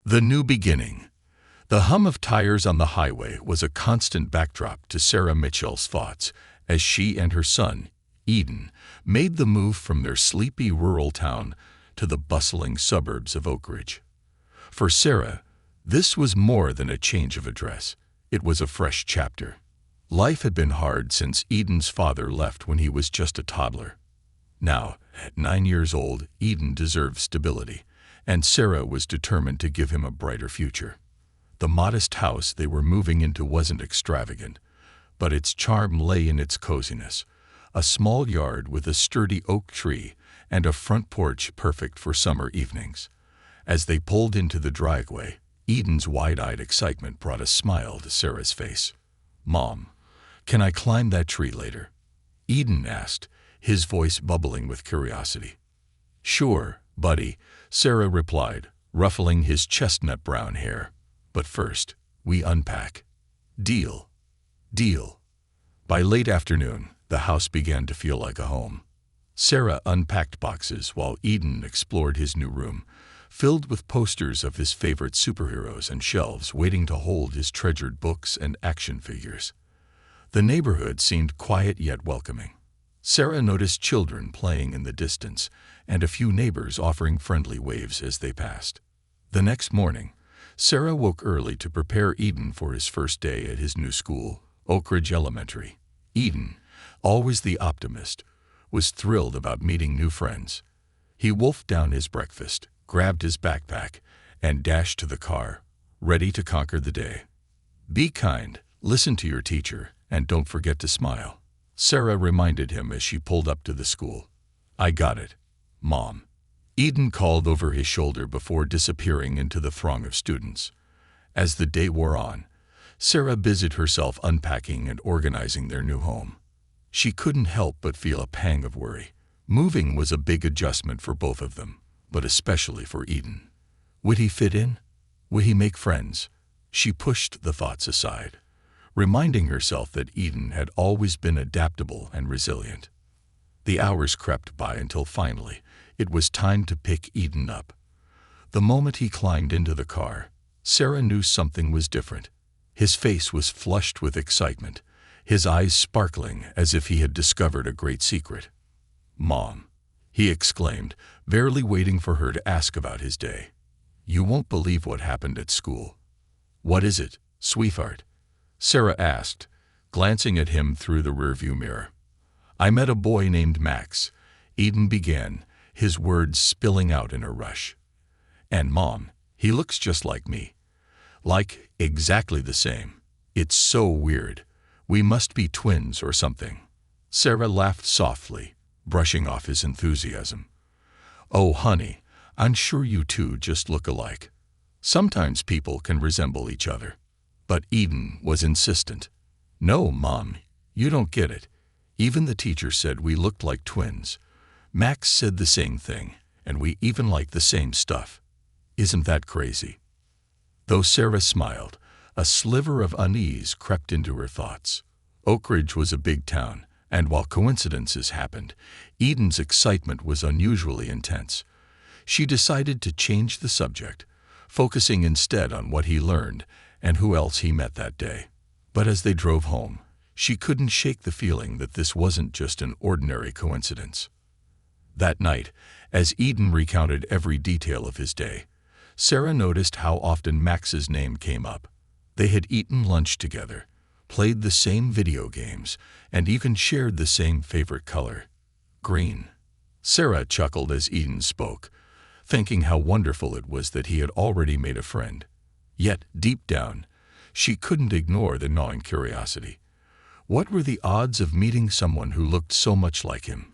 The new beginning. The hum of tires on the highway was a constant backdrop to Sarah Mitchell's thoughts as she and her son, Eden, made the move from their sleepy rural town to the bustling suburbs of Oak Ridge. For Sarah, this was more than a change of address. It was a fresh chapter. Life had been hard since Eden's father left when he was just a toddler. Now, at 9 years old, Eden deserved stability, and Sarah was determined to give him a brighter future. The modest house they were moving into wasn't extravagant, but its charm lay in its coziness. A small yard with a sturdy oak tree and a front porch perfect for summer evenings. As they pulled into the driveway, Eden's wide-eyed excitement brought a smile to Sarah's face. "Mom, can I climb that tree later?" Eden asked, his voice bubbling with curiosity. "Sure, buddy," Sarah replied, ruffling his chestnut brown hair. "But first, we unpack." "Deal." "Deal." By late afternoon, the house began to feel like a home. Sarah unpacked boxes while Eden explored his new room, filled with posters of his favorite superheroes and shelves waiting to hold his treasured books and action figures. The neighborhood seemed quiet yet welcoming. Sarah noticed children playing in the distance and a few neighbors offering friendly waves as they passed. The next morning, Sarah woke early to prepare Eden for his first day at his new school, Oak Ridge Elementary. Eden, always the optimist, was thrilled about meeting new friends. He wolfed down his breakfast, grabbed his backpack, and dashed to the car, ready to conquer the day. "Be kind, listen to your teacher, and don't forget to smile," Sarah reminded him as she pulled up to the school. "I got it, Mom," Eden called over his shoulder before disappearing into the throng of students. As the day wore on, Sarah busied herself unpacking and organizing their new home. She couldn't help but feel a pang of worry. Moving was a big adjustment for both of them, but especially for Eden. Would he fit in? Would he make friends? She pushed the thoughts aside, reminding herself that Eden had always been adaptable and resilient. The hours crept by until finally, it was time to pick Eden up. The moment he climbed into the car, Sarah knew something was different. His face was flushed with excitement, his eyes sparkling as if he had discovered a great secret. "Mom," he exclaimed, barely waiting for her to ask about his day. "You won't believe what happened at school." "What is it, sweetheart?" Sarah asked, glancing at him through the rearview mirror. "I met a boy named Max," Eden began, his words spilling out in a rush. "And Mom, he looks just like me. Like, exactly the same. It's so weird. We must be twins or something." Sarah laughed softly, brushing off his enthusiasm. "Oh, honey, I'm sure you two just look alike. Sometimes people can resemble each other." But Eden was insistent. "No, Mom, you don't get it. Even the teacher said we looked like twins. Max said the same thing, and we even like the same stuff. Isn't that crazy?" Though Sarah smiled, a sliver of unease crept into her thoughts. Oak Ridge was a big town, and while coincidences happened, Eden's excitement was unusually intense. She decided to change the subject, focusing instead on what he learned and who else he met that day. But as they drove home, she couldn't shake the feeling that this wasn't just an ordinary coincidence. That night, as Eden recounted every detail of his day, Sarah noticed how often Max's name came up. They had eaten lunch together, played the same video games, and even shared the same favorite color, green. Sarah chuckled as Eden spoke, thinking how wonderful it was that he had already made a friend. Yet, deep down, she couldn't ignore the gnawing curiosity. What were the odds of meeting someone who looked so much like him?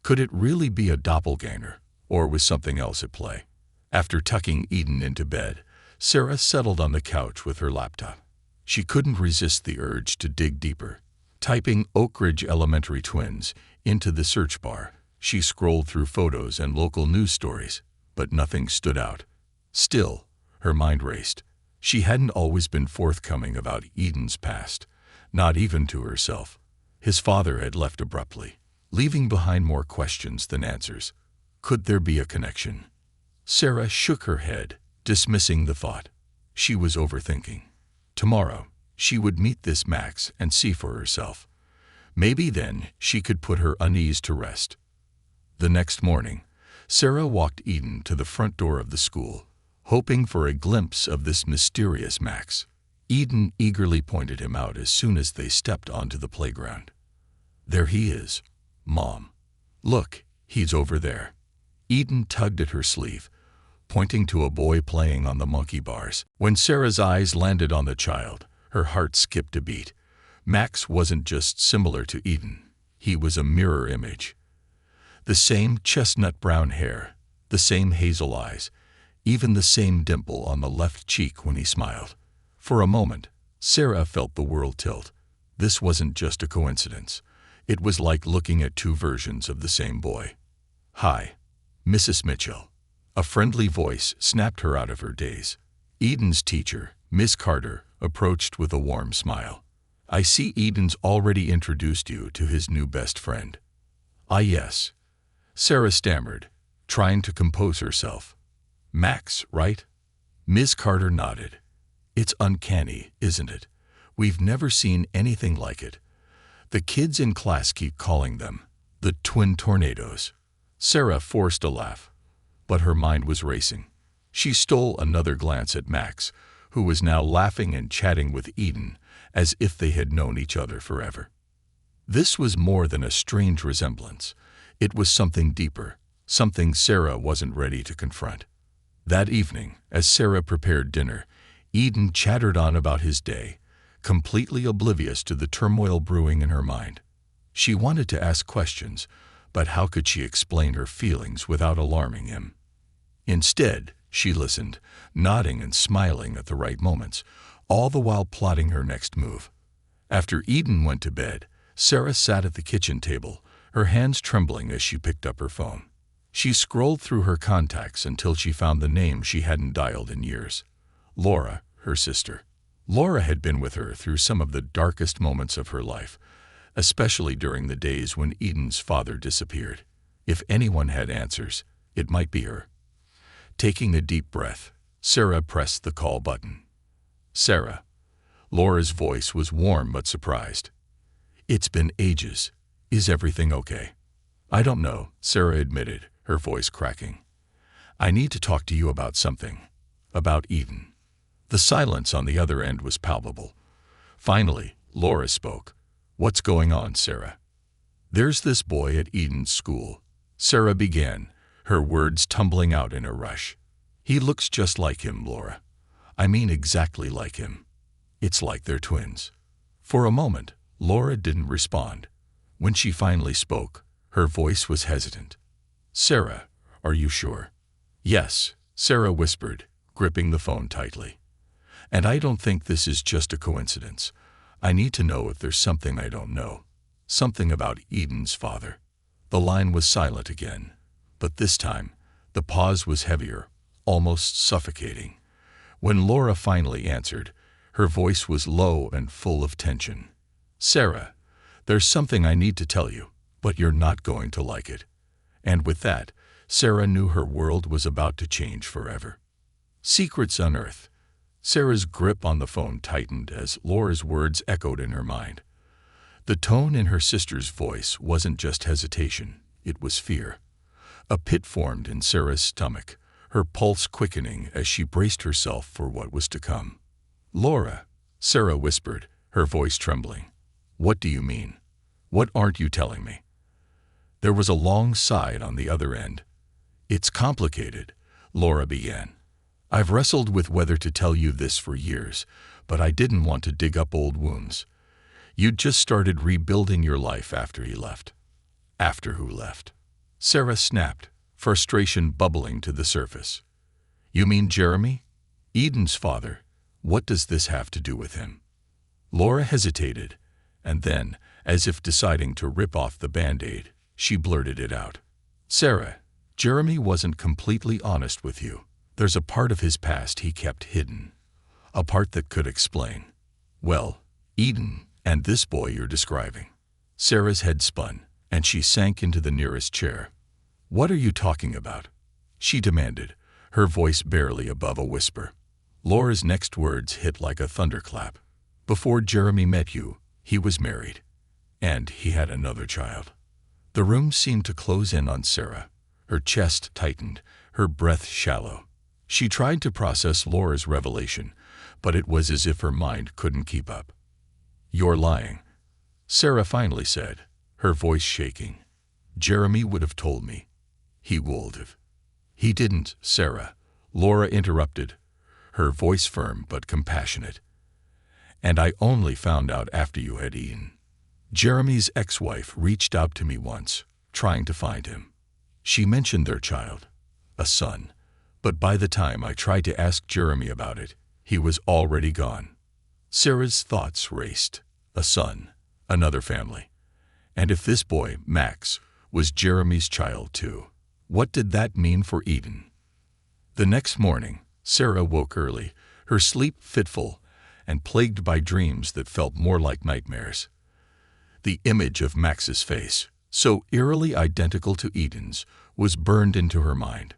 Could it really be a doppelganger, or was something else at play? After tucking Eden into bed, Sarah settled on the couch with her laptop. She couldn't resist the urge to dig deeper. Typing Oak Ridge Elementary twins into the search bar, she scrolled through photos and local news stories, but nothing stood out. Still, her mind raced. She hadn't always been forthcoming about Eden's past, not even to herself. His father had left abruptly, leaving behind more questions than answers. Could there be a connection? Sarah shook her head, dismissing the thought. She was overthinking. Tomorrow, she would meet this Max and see for herself. Maybe then she could put her unease to rest. The next morning, Sarah walked Eden to the front door of the school, hoping for a glimpse of this mysterious Max. Eden eagerly pointed him out as soon as they stepped onto the playground. "There he is, Mom. Look, he's over there." Eden tugged at her sleeve, pointing to a boy playing on the monkey bars. When Sarah's eyes landed on the child, her heart skipped a beat. Max wasn't just similar to Eden, he was a mirror image. The same chestnut brown hair, the same hazel eyes, even the same dimple on the left cheek when he smiled. For a moment, Sarah felt the world tilt. This wasn't just a coincidence. It was like looking at two versions of the same boy. "Hi, Mrs. Mitchell." A friendly voice snapped her out of her daze. Eden's teacher, Miss Carter, approached with a warm smile. "I see Eden's already introduced you to his new best friend." "Ah, yes," Sarah stammered, trying to compose herself. "Max, right?" Ms. Carter nodded. "It's uncanny, isn't it? We've never seen anything like it. The kids in class keep calling them the twin tornadoes." Sarah forced a laugh, but her mind was racing. She stole another glance at Max, who was now laughing and chatting with Eden as if they had known each other forever. This was more than a strange resemblance. It was something deeper, something Sarah wasn't ready to confront. That evening, as Sarah prepared dinner, Eden chattered on about his day, completely oblivious to the turmoil brewing in her mind. She wanted to ask questions, but how could she explain her feelings without alarming him? Instead, she listened, nodding and smiling at the right moments, all the while plotting her next move. After Eden went to bed, Sarah sat at the kitchen table, her hands trembling as she picked up her phone. She scrolled through her contacts until she found the name she hadn't dialed in years. Laura, her sister. Laura had been with her through some of the darkest moments of her life, especially during the days when Eden's father disappeared. If anyone had answers, it might be her. Taking a deep breath, Sarah pressed the call button. "Sarah." Laura's voice was warm but surprised. "It's been ages. Is everything okay?" "I don't know," Sarah admitted, her voice cracking. "I need to talk to you about something. About Eden." The silence on the other end was palpable. Finally, Laura spoke. "What's going on, Sarah?" "There's this boy at Eden's school," Sarah began, her words tumbling out in a rush. "He looks just like him, Laura. I mean exactly like him. It's like they're twins." For a moment, Laura didn't respond. When she finally spoke, her voice was hesitant. "Sarah, are you sure?" "Yes," Sarah whispered, gripping the phone tightly. "And I don't think this is just a coincidence. I need to know if there's something I don't know. Something about Eden's father." The line was silent again, but this time, the pause was heavier, almost suffocating. When Laura finally answered, her voice was low and full of tension. "Sarah, there's something I need to tell you, but you're not going to like it." And with that, Sarah knew her world was about to change forever. Secrets unearthed. Sarah's grip on the phone tightened as Laura's words echoed in her mind. The tone in her sister's voice wasn't just hesitation, it was fear. A pit formed in Sarah's stomach, her pulse quickening as she braced herself for what was to come. "Laura," Sarah whispered, her voice trembling. "What do you mean? What aren't you telling me?" There was a long sigh on the other end. "It's complicated," Laura began. "I've wrestled with whether to tell you this for years, but I didn't want to dig up old wounds. You'd just started rebuilding your life after he left." "After who left?" Sarah snapped, frustration bubbling to the surface. "You mean Jeremy? Eden's father? What does this have to do with him?" Laura hesitated, and then, as if deciding to rip off the Band-Aid, she blurted it out. "Sarah, Jeremy wasn't completely honest with you. There's a part of his past he kept hidden. A part that could explain. Well, Eden and this boy you're describing." Sarah's head spun, and she sank into the nearest chair. "What are you talking about?" she demanded, her voice barely above a whisper. Laura's next words hit like a thunderclap. Before Jeremy met you, he was married. And he had another child. The room seemed to close in on Sarah. Her chest tightened, her breath shallow. She tried to process Laura's revelation, but it was as if her mind couldn't keep up. "You're lying," Sarah finally said, her voice shaking. "Jeremy would have told me. He would have." "He didn't, Sarah," Laura interrupted, her voice firm but compassionate. "And I only found out after you had eaten. Jeremy's ex-wife reached out to me once, trying to find him. She mentioned their child, a son, but by the time I tried to ask Jeremy about it, he was already gone." Sarah's thoughts raced. A son, another family. And if this boy, Max, was Jeremy's child too, what did that mean for Eden? The next morning, Sarah woke early, her sleep fitful and plagued by dreams that felt more like nightmares. The image of Max's face, so eerily identical to Eden's, was burned into her mind.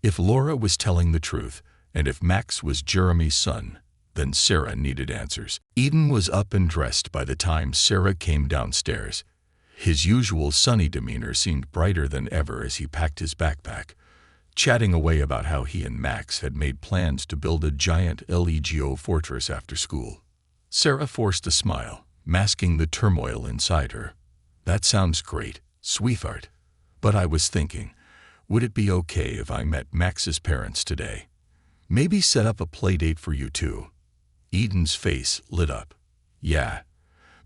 If Laura was telling the truth, and if Max was Jeremy's son, then Sarah needed answers. Eden was up and dressed by the time Sarah came downstairs. His usual sunny demeanor seemed brighter than ever as he packed his backpack, chatting away about how he and Max had made plans to build a giant LEGO fortress after school. Sarah forced a smile, masking the turmoil inside her. "That sounds great, sweetheart. But I was thinking, would it be okay if I met Max's parents today? Maybe set up a play date for you two?" Eden's face lit up. "Yeah.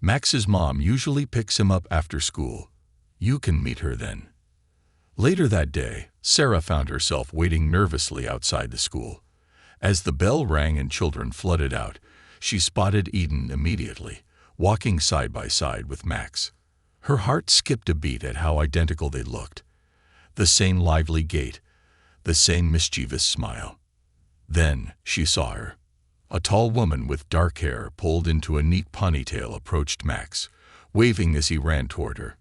Max's mom usually picks him up after school. You can meet her then." Later that day, Sarah found herself waiting nervously outside the school. As the bell rang and children flooded out, she spotted Eden immediately, walking side by side with Max. Her heart skipped a beat at how identical they looked. The same lively gait, the same mischievous smile. Then she saw her. A tall woman with dark hair pulled into a neat ponytail approached Max, waving as he ran toward her.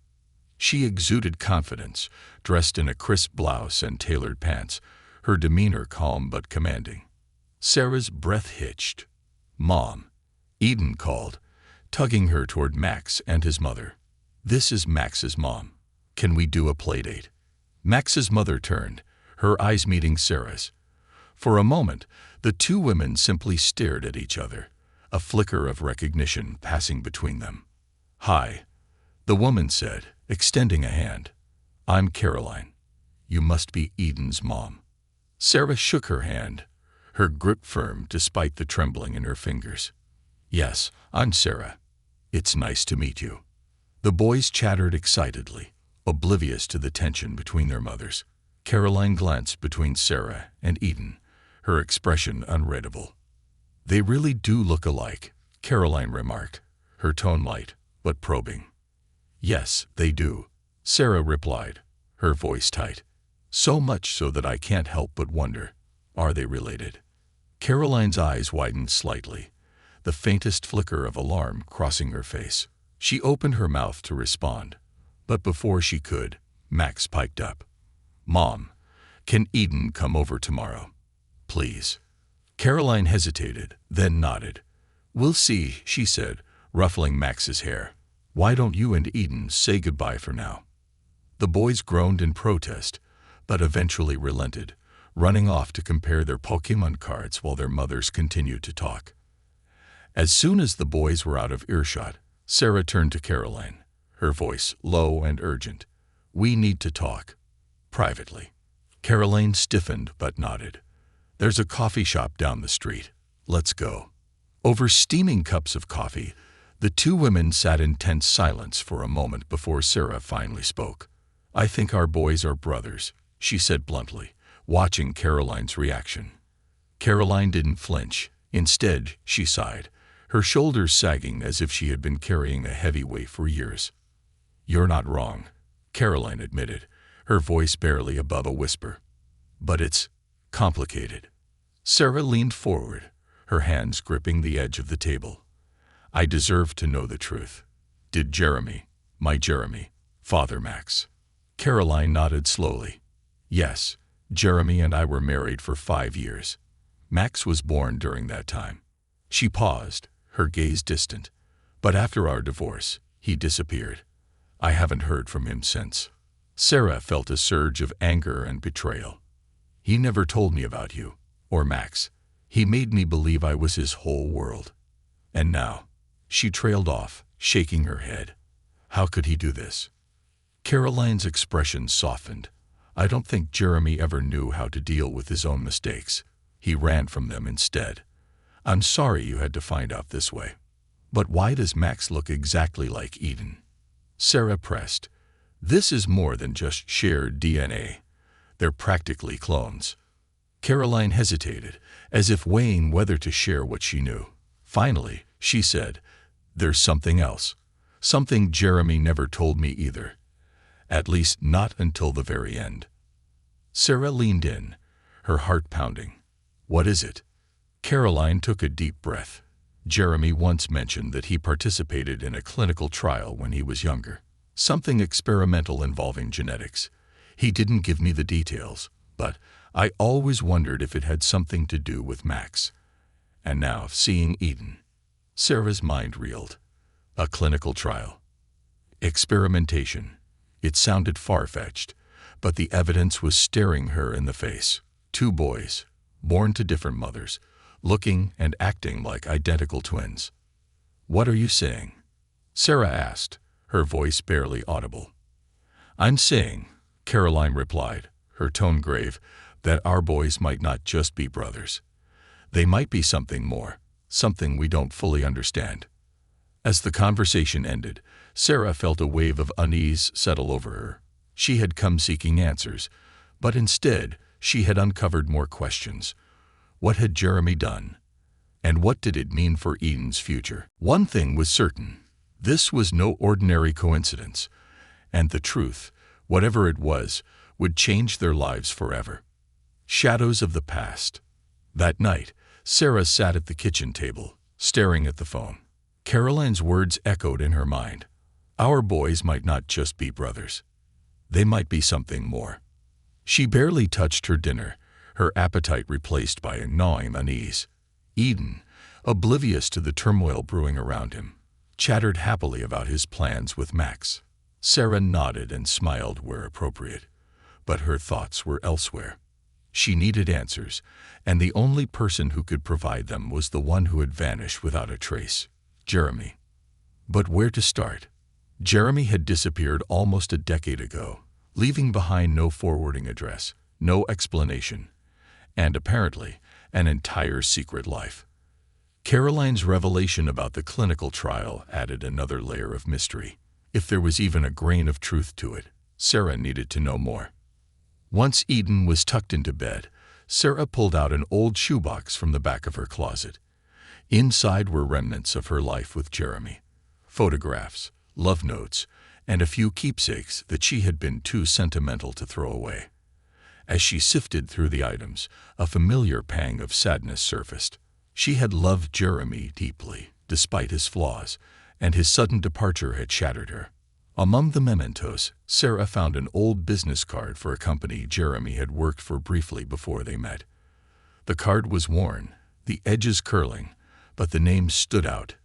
She exuded confidence, dressed in a crisp blouse and tailored pants, her demeanor calm but commanding. Sarah's breath hitched. "Mom," Eden called, tugging her toward Max and his mother. "This is Max's mom. Can we do a playdate?" Max's mother turned, her eyes meeting Sarah's. For a moment, the two women simply stared at each other, a flicker of recognition passing between them. "Hi," the woman said, extending a hand. "I'm Caroline. You must be Eden's mom." Sarah shook her hand, her grip firm despite the trembling in her fingers. "Yes, I'm Sarah. It's nice to meet you." The boys chattered excitedly, oblivious to the tension between their mothers. Caroline glanced between Sarah and Eden, her expression unreadable. "They really do look alike," Caroline remarked, her tone light but probing. "Yes, they do," Sarah replied, her voice tight. "So much so that I can't help but wonder, are they related?" Caroline's eyes widened slightly, the faintest flicker of alarm crossing her face. She opened her mouth to respond, but before she could, Max piped up. "Mom, can Eden come over tomorrow? Please." Caroline hesitated, then nodded. "We'll see," she said, ruffling Max's hair. "Why don't you and Eden say goodbye for now?" The boys groaned in protest, but eventually relented, running off to compare their Pokémon cards while their mothers continued to talk. As soon as the boys were out of earshot, Sarah turned to Caroline, her voice low and urgent. "We need to talk. Privately." Caroline stiffened but nodded. "There's a coffee shop down the street. Let's go." Over steaming cups of coffee, the two women sat in tense silence for a moment before Sarah finally spoke. "I think our boys are brothers," she said bluntly, watching Caroline's reaction. Caroline didn't flinch. Instead, she sighed, her shoulders sagging as if she had been carrying a heavy weight for years. "You're not wrong," Caroline admitted, her voice barely above a whisper. "But it's complicated." Sarah leaned forward, her hands gripping the edge of the table. "I deserve to know the truth. Did Jeremy, my Jeremy, father Max?" Caroline nodded slowly. "Yes, Jeremy and I were married for 5 years. Max was born during that time. She paused, her gaze distant. But after our divorce, he disappeared. I haven't heard from him since. Sarah felt a surge of anger and betrayal. He never told me about you, or Max. He made me believe I was his whole world. And now, she trailed off, shaking her head. How could he do this? Caroline's expression softened. I don't think Jeremy ever knew how to deal with his own mistakes. He ran from them instead. I'm sorry you had to find out this way. But why does Max look exactly like Eden? Sarah pressed. This is more than just shared DNA. They're practically clones. Caroline hesitated, as if weighing whether to share what she knew. Finally, she said, there's something else. Something Jeremy never told me either. At least not until the very end. Sarah leaned in, her heart pounding. What is it? Caroline took a deep breath. Jeremy once mentioned that he participated in a clinical trial when he was younger. Something experimental involving genetics. He didn't give me the details, but I always wondered if it had something to do with Max. And now, seeing Eden, Sarah's mind reeled. A clinical trial. Experimentation. It sounded far-fetched, but the evidence was staring her in the face. 2 boys, born to different mothers, looking and acting like identical twins. What are you saying? Sarah asked, her voice barely audible. I'm saying, Caroline replied, her tone grave, that our boys might not just be brothers. They might be something more, something we don't fully understand. As the conversation ended, Sarah felt a wave of unease settle over her. She had come seeking answers, but instead she had uncovered more questions. What had Jeremy done? And what did it mean for Eden's future? One thing was certain. This was no ordinary coincidence. And the truth, whatever it was, would change their lives forever. Shadows of the past. That night, Sarah sat at the kitchen table, staring at the phone. Caroline's words echoed in her mind. Our boys might not just be brothers. They might be something more. She barely touched her dinner, her appetite replaced by a gnawing unease. Eden, oblivious to the turmoil brewing around him, chattered happily about his plans with Max. Sarah nodded and smiled where appropriate, but her thoughts were elsewhere. She needed answers, and the only person who could provide them was the one who had vanished without a trace, Jeremy. But where to start? Jeremy had disappeared almost a decade ago, leaving behind no forwarding address, no explanation, and apparently an entire secret life. Caroline's revelation about the clinical trial added another layer of mystery. If there was even a grain of truth to it, Sarah needed to know more. Once Eden was tucked into bed, Sarah pulled out an old shoebox from the back of her closet. Inside were remnants of her life with Jeremy. Photographs, love notes, and a few keepsakes that she had been too sentimental to throw away. As she sifted through the items, a familiar pang of sadness surfaced. She had loved Jeremy deeply, despite his flaws, and his sudden departure had shattered her. Among the mementos, Sarah found an old business card for a company Jeremy had worked for briefly before they met. The card was worn, the edges curling, but the name stood out.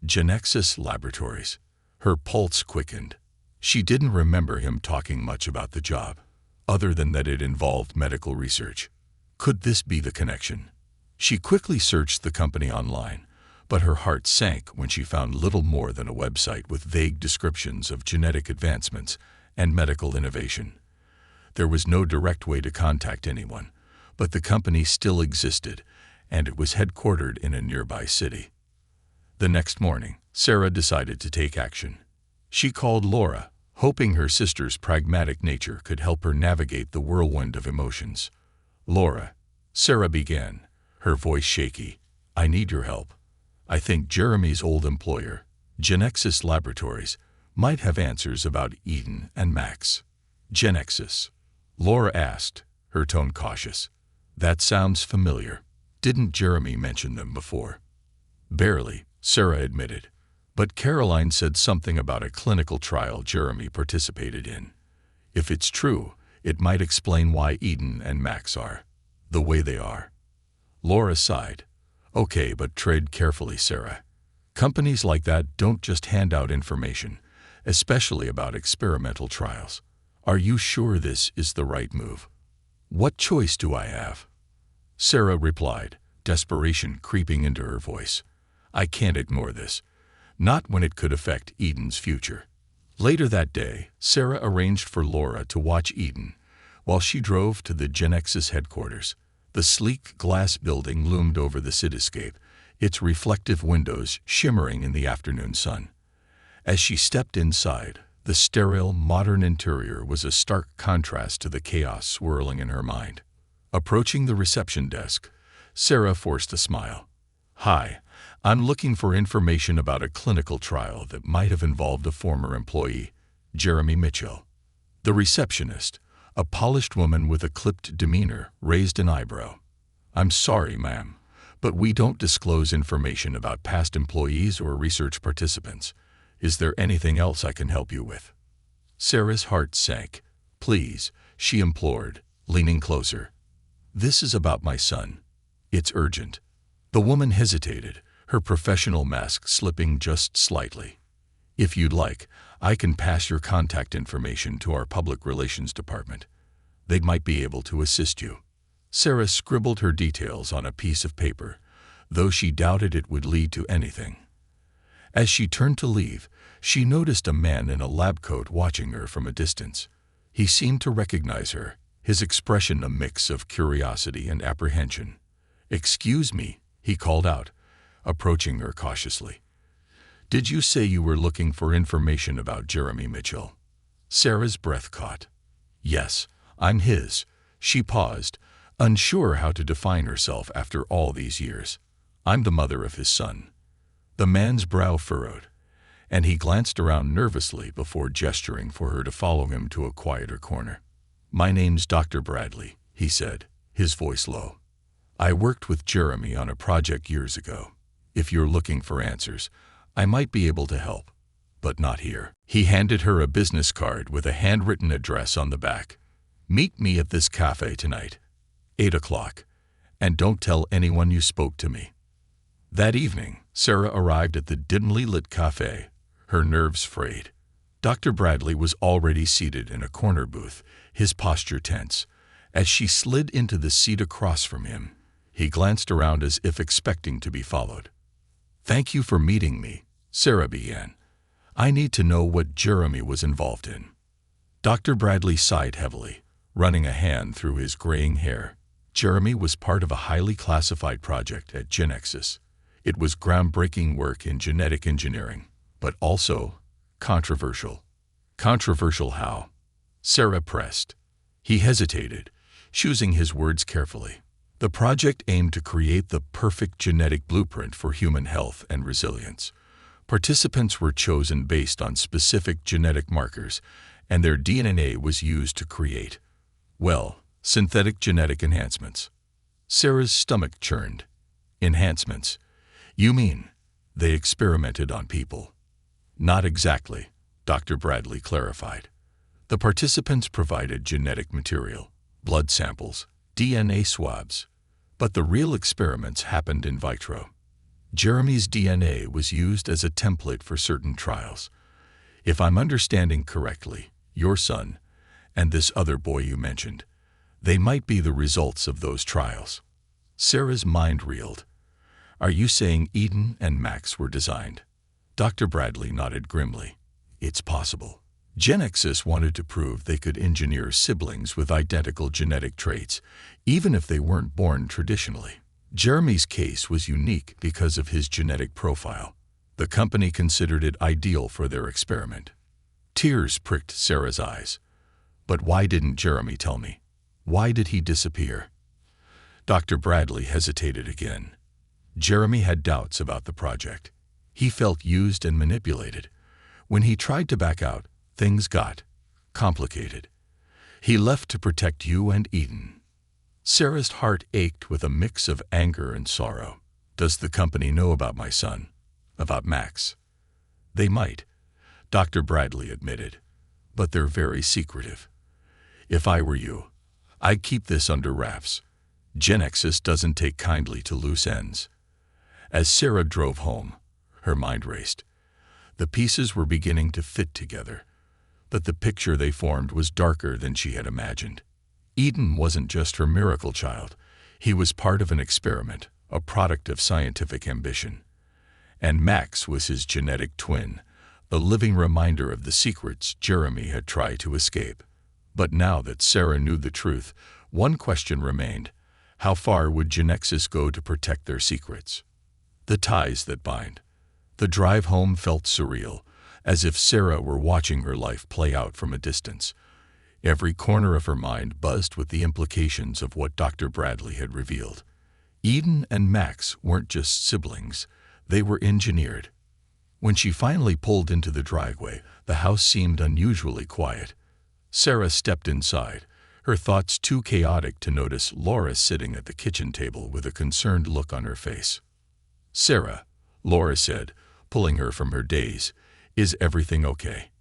Genexus Laboratories. Her pulse quickened. She didn't remember him talking much about the job, other than that it involved medical research. Could this be the connection? She quickly searched the company online, but her heart sank when she found little more than a website with vague descriptions of genetic advancements and medical innovation. There was no direct way to contact anyone, but the company still existed, and it was headquartered in a nearby city. The next morning, Sarah decided to take action. She called Laura, hoping her sister's pragmatic nature could help her navigate the whirlwind of emotions. Laura, Sarah began, her voice shaky, I need your help. I think Jeremy's old employer, Genexus Laboratories, might have answers about Eden and Max. Genexus? Laura asked, her tone cautious. That sounds familiar. Didn't Jeremy mention them before? Barely, Sarah admitted. But Caroline said something about a clinical trial Jeremy participated in. If it's true, It might explain why Eden and Max are the way they are. Laura sighed. Okay, but tread carefully, Sarah. Companies like that don't just hand out information, especially about experimental trials. Are you sure this is the right move? What choice do I have? Sarah replied, desperation creeping into her voice. I can't ignore this. Not when it could affect Eden's future. Later that day, Sarah arranged for Laura to watch Eden while she drove to the Genexus headquarters. The sleek glass building loomed over the cityscape, its reflective windows shimmering in the afternoon sun. As she stepped inside, the sterile, modern interior was a stark contrast to the chaos swirling in her mind. Approaching the reception desk, Sarah forced a smile. Hi, I'm looking for information about a clinical trial that might have involved a former employee, Jeremy Mitchell. The receptionist, a polished woman with a clipped demeanor, raised an eyebrow. I'm sorry, ma'am, but we don't disclose information about past employees or research participants. Is there anything else I can help you with? Sarah's heart sank. Please, she implored, leaning closer. This is about my son. It's urgent. The woman hesitated, her professional mask slipping just slightly. If you'd like, I can pass your contact information to our public relations department. They might be able to assist you. Sarah scribbled her details on a piece of paper, though she doubted it would lead to anything. As she turned to leave, she noticed a man in a lab coat watching her from a distance. He seemed to recognize her, his expression a mix of curiosity and apprehension. Excuse me, he called out, approaching her cautiously. Did you say you were looking for information about Jeremy Mitchell? Sarah's breath caught. Yes, I'm his. She paused, unsure how to define herself after all these years. I'm the mother of his son. The man's brow furrowed, and he glanced around nervously before gesturing for her to follow him to a quieter corner. My name's Dr. Bradley, he said, his voice low. I worked with Jeremy on a project years ago. If you're looking for answers, I might be able to help, but not here. He handed her a business card with a handwritten address on the back. Meet me at this cafe tonight, 8 o'clock, and don't tell anyone you spoke to me. That evening, Sarah arrived at the dimly lit cafe, her nerves frayed. Dr. Bradley was already seated in a corner booth, his posture tense. As she slid into the seat across from him, he glanced around as if expecting to be followed. Thank you for meeting me, Sarah began. I need to know what Jeremy was involved in. Dr. Bradley sighed heavily, running a hand through his graying hair. Jeremy was part of a highly classified project at Genexus. It was groundbreaking work in genetic engineering, but also controversial. Controversial how? Sarah pressed. He hesitated, choosing his words carefully. The project aimed to create the perfect genetic blueprint for human health and resilience. Participants were chosen based on specific genetic markers, and their DNA was used to create, well, synthetic genetic enhancements. Sarah's stomach churned. Enhancements? You mean they experimented on people? Not exactly, Dr. Bradley clarified. The participants provided genetic material, blood samples, DNA swabs, but the real experiments happened in vitro. Jeremy's DNA was used as a template for certain trials. If I'm understanding correctly, your son, and this other boy you mentioned, they might be the results of those trials. Sarah's mind reeled. Are you saying Eden and Max were designed? Dr. Bradley nodded grimly. It's possible. Genexus wanted to prove they could engineer siblings with identical genetic traits, even if they weren't born traditionally. Jeremy's case was unique because of his genetic profile. The company considered it ideal for their experiment. Tears pricked Sarah's eyes. But why didn't Jeremy tell me? Why did he disappear? Dr. Bradley hesitated again. Jeremy had doubts about the project. He felt used and manipulated. When he tried to back out, things got complicated. He left to protect you and Eden. Sarah's heart ached with a mix of anger and sorrow. Does the company know about my son? About Max? They might, Dr. Bradley admitted, but they're very secretive. If I were you, I'd keep this under wraps. Genexus doesn't take kindly to loose ends. As Sarah drove home, her mind raced. The pieces were beginning to fit together, but the picture they formed was darker than she had imagined. Eden wasn't just her miracle child. He was part of an experiment, a product of scientific ambition. And Max was his genetic twin, a living reminder of the secrets Jeremy had tried to escape. But now that Sarah knew the truth, one question remained. How far would Genexus go to protect their secrets? The ties that bind. The drive home felt surreal, as if Sarah were watching her life play out from a distance. Every corner of her mind buzzed with the implications of what Dr. Bradley had revealed. Eden and Max weren't just siblings, they were engineered. When she finally pulled into the driveway, the house seemed unusually quiet. Sarah stepped inside, her thoughts too chaotic to notice Laura sitting at the kitchen table with a concerned look on her face. "Sarah," Laura said, pulling her from her daze, "is everything okay?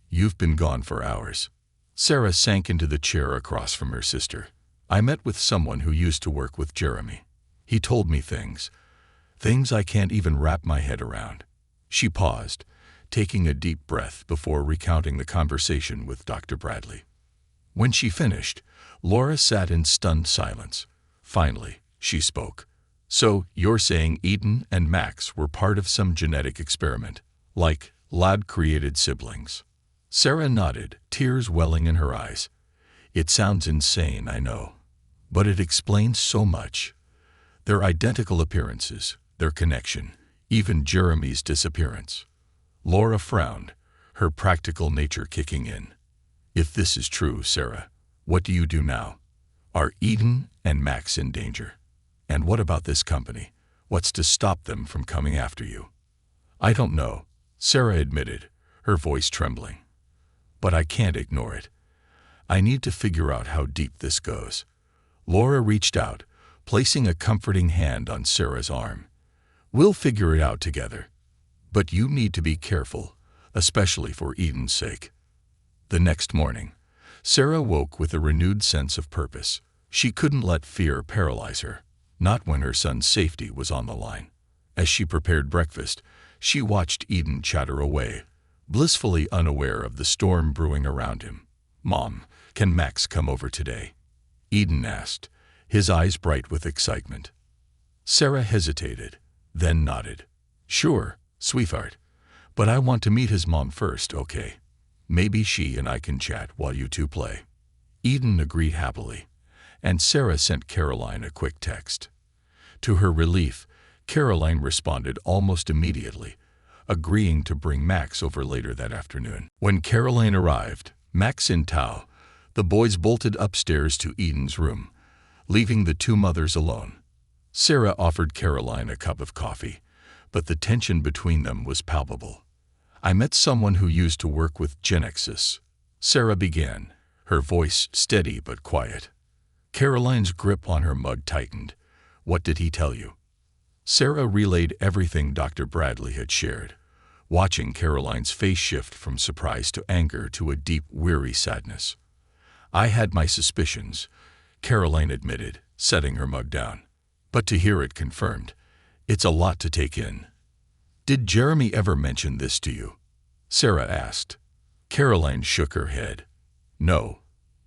You've been gone for hours." Sarah sank into the chair across from her sister. "I met with someone who used to work with Jeremy. He told me things I can't even wrap my head around." She paused, taking a deep breath before recounting the conversation with Dr. Bradley. When she finished, Laura sat in stunned silence. Finally, she spoke. "So, you're saying Eden and Max were part of some genetic experiment, like lab-created siblings?" Sarah nodded, tears welling in her eyes. "It sounds insane, I know, but it explains so much. Their identical appearances, their connection, even Jeremy's disappearance." Laura frowned, her practical nature kicking in. "If this is true, Sarah, what do you do now? Are Eden and Max in danger? And what about this company? What's to stop them from coming after you?" "I don't know," Sarah admitted, her voice trembling. "But I can't ignore it. I need to figure out how deep this goes." Laura reached out, placing a comforting hand on Sarah's arm. "We'll figure it out together. But you need to be careful, especially for Eden's sake." The next morning, Sarah woke with a renewed sense of purpose. She couldn't let fear paralyze her, not when her son's safety was on the line. As she prepared breakfast, she watched Eden chatter away, blissfully unaware of the storm brewing around him. "Mom, can Max come over today?" Eden asked, his eyes bright with excitement. Sarah hesitated, then nodded. "Sure, sweetheart, but I want to meet his mom first, okay? Maybe she and I can chat while you two play." Eden agreed happily, and Sarah sent Caroline a quick text. To her relief, Caroline responded almost immediately, agreeing to bring Max over later that afternoon. When Caroline arrived, Max in tow, the boys bolted upstairs to Eden's room, leaving the two mothers alone. Sarah offered Caroline a cup of coffee, but the tension between them was palpable. "I met someone who used to work with Genexus," Sarah began, her voice steady but quiet. Caroline's grip on her mug tightened. "What did he tell you?" Sarah relayed everything Dr. Bradley had shared, watching Caroline's face shift from surprise to anger to a deep, weary sadness. "I had my suspicions," Caroline admitted, setting her mug down. "But to hear it confirmed, it's a lot to take in." "Did Jeremy ever mention this to you?" Sarah asked. Caroline shook her head. "No.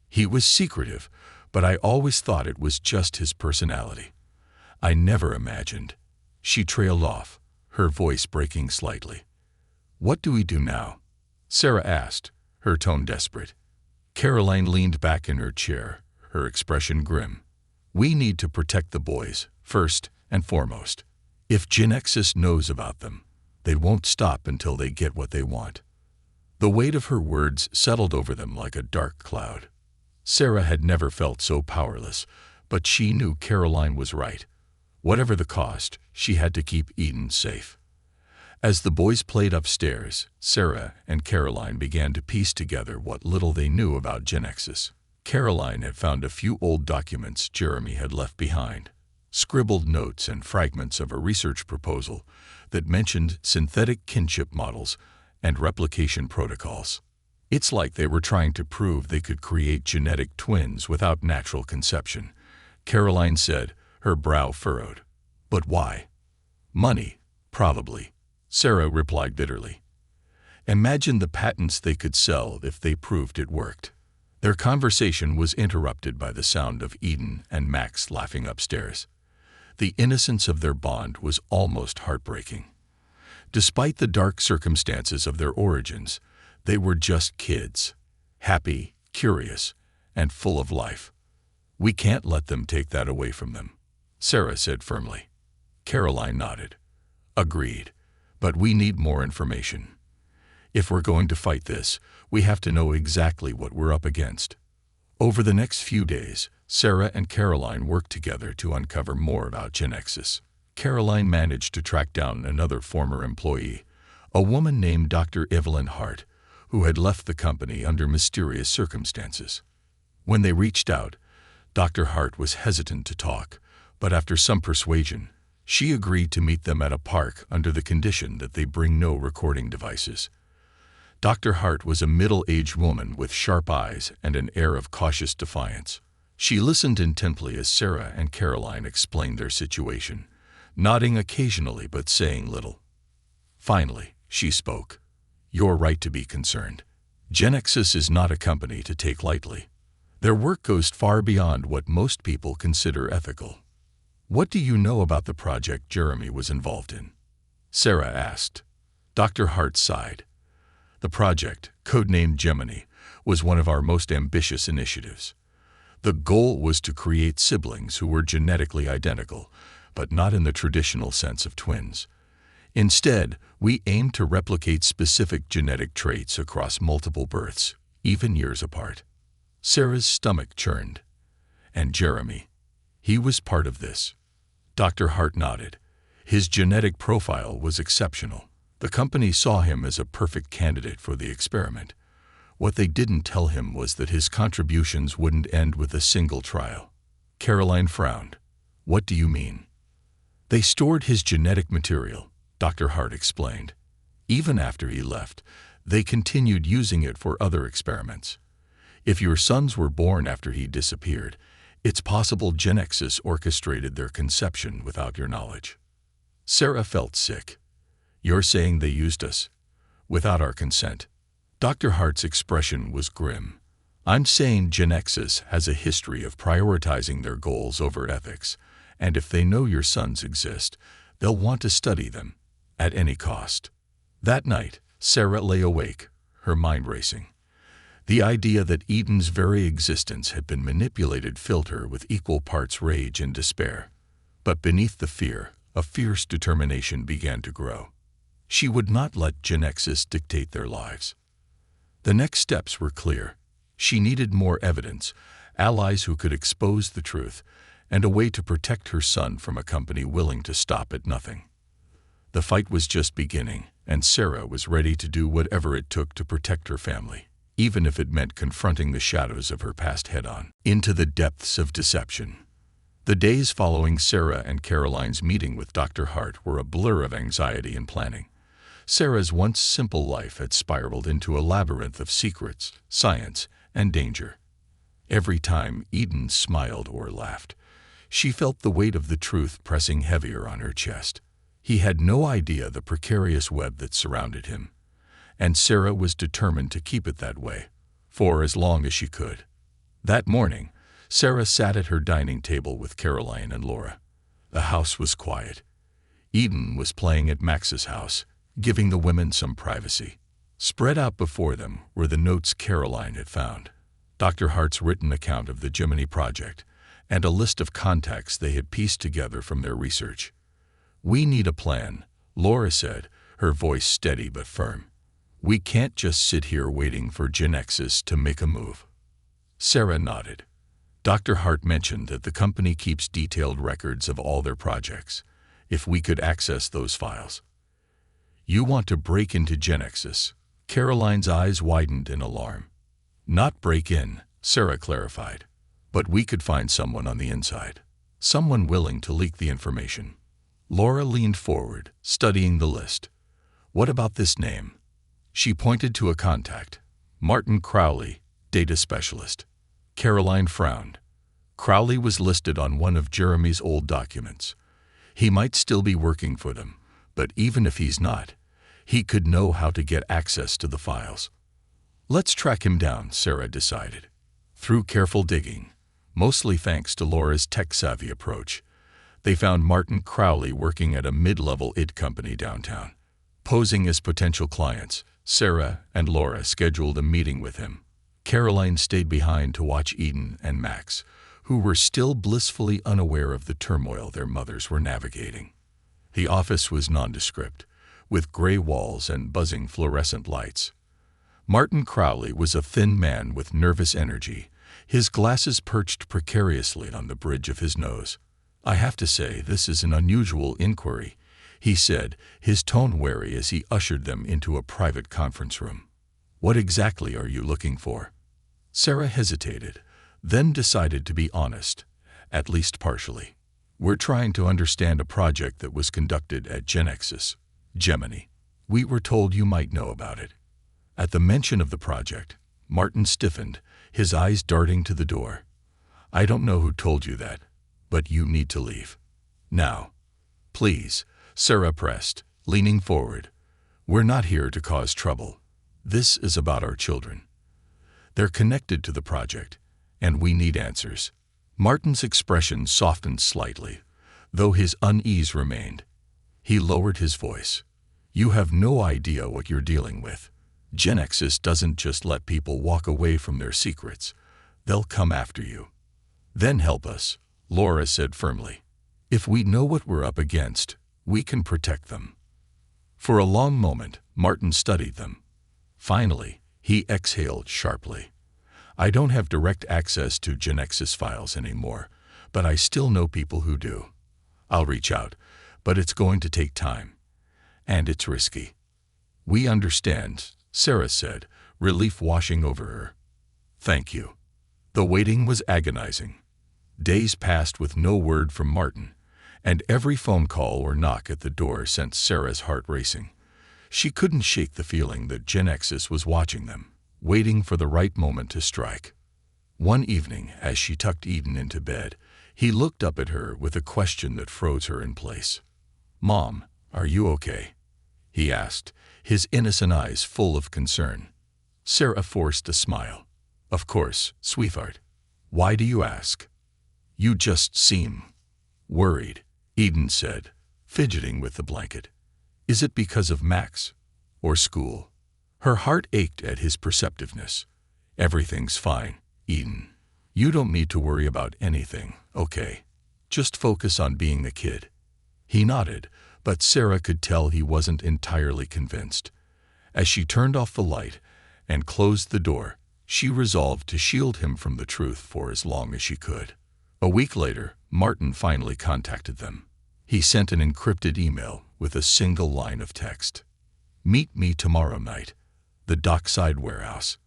He was secretive, but I always thought it was just his personality. I never imagined." She trailed off, her voice breaking slightly. "What do we do now?" Sarah asked, her tone desperate. Caroline leaned back in her chair, her expression grim. "We need to protect the boys, first and foremost. If Genexus knows about them, they won't stop until they get what they want." The weight of her words settled over them like a dark cloud. Sarah had never felt so powerless, but she knew Caroline was right. Whatever the cost, she had to keep Eden safe. As the boys played upstairs, Sarah and Caroline began to piece together what little they knew about Genexus. Caroline had found a few old documents Jeremy had left behind, scribbled notes and fragments of a research proposal that mentioned synthetic kinship models and replication protocols. It's like they were trying to prove they could create genetic twins without natural conception, Caroline said, her brow furrowed. But why? Money, probably, Sarah replied bitterly. Imagine the patents they could sell if they proved it worked. Their conversation was interrupted by the sound of Eden and Max laughing upstairs. The innocence of their bond was almost heartbreaking. Despite the dark circumstances of their origins, they were just kids, happy, curious, and full of life. We can't let them take that away from them, Sarah said firmly. Caroline nodded. Agreed, but we need more information. If we're going to fight this, we have to know exactly what we're up against. Over the next few days, Sarah and Caroline worked together to uncover more about Genexus. Caroline managed to track down another former employee, a woman named Dr. Evelyn Hart, who had left the company under mysterious circumstances. When they reached out, Dr. Hart was hesitant to talk, but after some persuasion, she agreed to meet them at a park under the condition that they bring no recording devices. Dr. Hart was a middle-aged woman with sharp eyes and an air of cautious defiance. She listened intently as Sarah and Caroline explained their situation, nodding occasionally but saying little. Finally, she spoke. You're right to be concerned. Genexus is not a company to take lightly. Their work goes far beyond what most people consider ethical. What do you know about the project Jeremy was involved in? Sarah asked. Dr. Hart sighed. The project, codenamed Gemini, was one of our most ambitious initiatives. The goal was to create siblings who were genetically identical, but not in the traditional sense of twins. Instead, we aimed to replicate specific genetic traits across multiple births, even years apart. Sarah's stomach churned. And Jeremy? He was part of this. Dr. Hart nodded. His genetic profile was exceptional. The company saw him as a perfect candidate for the experiment. What they didn't tell him was that his contributions wouldn't end with a single trial. Caroline frowned. What do you mean? They stored his genetic material, Dr. Hart explained. Even after he left, they continued using it for other experiments. If your sons were born after he disappeared, it's possible Genexus orchestrated their conception without your knowledge. Sarah felt sick. You're saying they used us? Without our consent. Dr. Hart's expression was grim. I'm saying Genexus has a history of prioritizing their goals over ethics, and if they know your sons exist, they'll want to study them, at any cost. That night, Sarah lay awake, her mind racing. The idea that Eden's very existence had been manipulated filled her with equal parts rage and despair. But beneath the fear, a fierce determination began to grow. She would not let Genexus dictate their lives. The next steps were clear. She needed more evidence, allies who could expose the truth, and a way to protect her son from a company willing to stop at nothing. The fight was just beginning, and Sarah was ready to do whatever it took to protect her family, even if it meant confronting the shadows of her past head-on, into the depths of deception. The days following Sarah and Caroline's meeting with Dr. Hart were a blur of anxiety and planning. Sarah's once simple life had spiraled into a labyrinth of secrets, science, and danger. Every time Eden smiled or laughed, she felt the weight of the truth pressing heavier on her chest. He had no idea the precarious web that surrounded him, and Sarah was determined to keep it that way, for as long as she could. That morning, Sarah sat at her dining table with Caroline and Laura. The house was quiet. Eden was playing at Max's house, giving the women some privacy. Spread out before them were the notes Caroline had found, Dr. Hart's written account of the Gemini project, and a list of contacts they had pieced together from their research. We need a plan, Laura said, her voice steady but firm. We can't just sit here waiting for Genexus to make a move. Sarah nodded. Dr. Hart mentioned that the company keeps detailed records of all their projects. If we could access those files. You want to break into Genexus? Caroline's eyes widened in alarm. Not break in, Sarah clarified. But we could find someone on the inside. Someone willing to leak the information. Laura leaned forward, studying the list. What about this name? She pointed to a contact. Martin Crowley, data specialist. Caroline frowned. Crowley was listed on one of Jeremy's old documents. He might still be working for them, but even if he's not, he could know how to get access to the files. Let's track him down, Sarah decided. Through careful digging, mostly thanks to Laura's tech-savvy approach, they found Martin Crowley working at a mid-level IT company downtown. Posing as potential clients, Sarah and Laura scheduled a meeting with him. Caroline stayed behind to watch Eden and Max, who were still blissfully unaware of the turmoil their mothers were navigating. The office was nondescript, with gray walls and buzzing fluorescent lights. Martin Crowley was a thin man with nervous energy, his glasses perched precariously on the bridge of his nose. "I have to say, this is an unusual inquiry," he said, his tone wary as he ushered them into a private conference room. "What exactly are you looking for?" Sarah hesitated, then decided to be honest, at least partially. "We're trying to understand a project that was conducted at Genexus, Gemini. We were told you might know about it." At the mention of the project, Martin stiffened, his eyes darting to the door. "I don't know who told you that, but you need to leave. Now." "Please," Sarah pressed, leaning forward. "We're not here to cause trouble. This is about our children. They're connected to the project, and we need answers." Martin's expression softened slightly, though his unease remained. He lowered his voice. "You have no idea what you're dealing with. Genexus doesn't just let people walk away from their secrets. They'll come after you." "Then help us," Laura said firmly. "If we know what we're up against, we can protect them." For a long moment, Martin studied them. Finally, he exhaled sharply. "I don't have direct access to Genexus files anymore, but I still know people who do. I'll reach out, but it's going to take time. And it's risky." "We understand," Sarah said, relief washing over her. "Thank you." The waiting was agonizing. Days passed with no word from Martin, and every phone call or knock at the door sent Sarah's heart racing. She couldn't shake the feeling that Genexus was watching them, waiting for the right moment to strike. One evening, as she tucked Eden into bed, he looked up at her with a question that froze her in place. "Mom, are you okay?" he asked, his innocent eyes full of concern. Sarah forced a smile. "Of course, sweetheart. Why do you ask?" "You just seem worried," Eden said, fidgeting with the blanket. "Is it because of Max? Or school?" Her heart ached at his perceptiveness. "Everything's fine, Eden. You don't need to worry about anything, okay? Just focus on being a kid." He nodded, but Sarah could tell he wasn't entirely convinced. As she turned off the light and closed the door, she resolved to shield him from the truth for as long as she could. A week later, Martin finally contacted them. He sent an encrypted email with a single line of text. "Meet me tomorrow night. The dockside warehouse.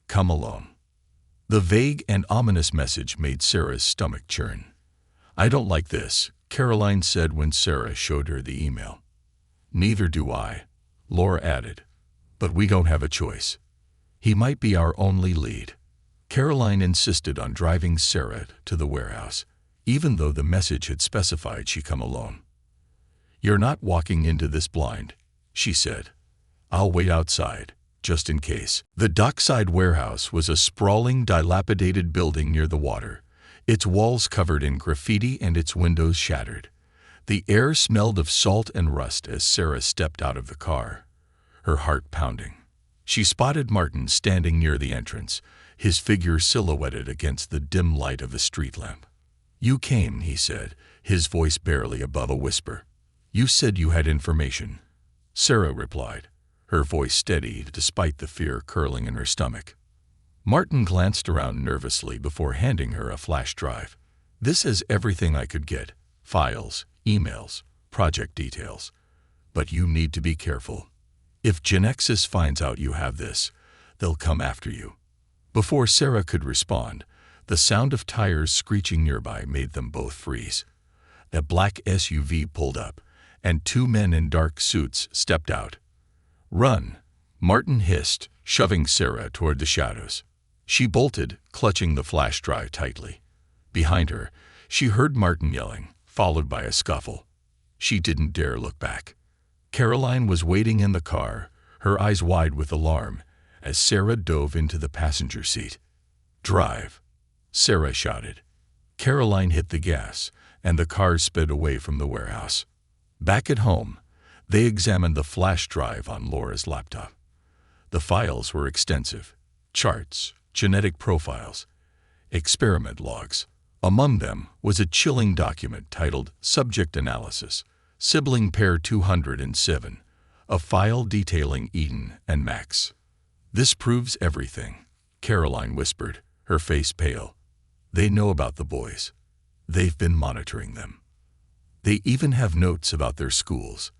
Come alone." The vague and ominous message made Sarah's stomach churn. "I don't like this," Caroline said when Sarah showed her the email. "Neither do I," Laura added. "But we don't have a choice. He might be our only lead." Caroline insisted on driving Sarah to the warehouse, even though the message had specified she come alone. "You're not walking into this blind," she said. "I'll wait outside, just in case." The dockside warehouse was a sprawling, dilapidated building near the water, its walls covered in graffiti and its windows shattered. The air smelled of salt and rust as Sarah stepped out of the car, her heart pounding. She spotted Martin standing near the entrance, his figure silhouetted against the dim light of a street lamp. "You came," he said, his voice barely above a whisper. "You said you had information." Sarah replied, her voice steady despite the fear curling in her stomach. Martin glanced around nervously before handing her a flash drive. "This is everything I could get: files, emails, project details. But you need to be careful. If Genexus finds out you have this, they'll come after you." Before Sarah could respond, the sound of tires screeching nearby made them both freeze. A black SUV pulled up, and two men in dark suits stepped out. "Run," Martin hissed, shoving Sarah toward the shadows. She bolted, clutching the flash drive tightly. Behind her, she heard Martin yelling, followed by a scuffle. She didn't dare look back. Caroline was waiting in the car, her eyes wide with alarm, as Sarah dove into the passenger seat. "Drive," Sarah shouted. Caroline hit the gas, and the car sped away from the warehouse. Back at home, they examined the flash drive on Laura's laptop. The files were extensive: charts, genetic profiles, experiment logs. Among them was a chilling document titled Subject Analysis, Sibling Pair 207, a file detailing Eden and Max. "This proves everything," Caroline whispered, her face pale. "They know about the boys. They've been monitoring them. They even have notes about their schools,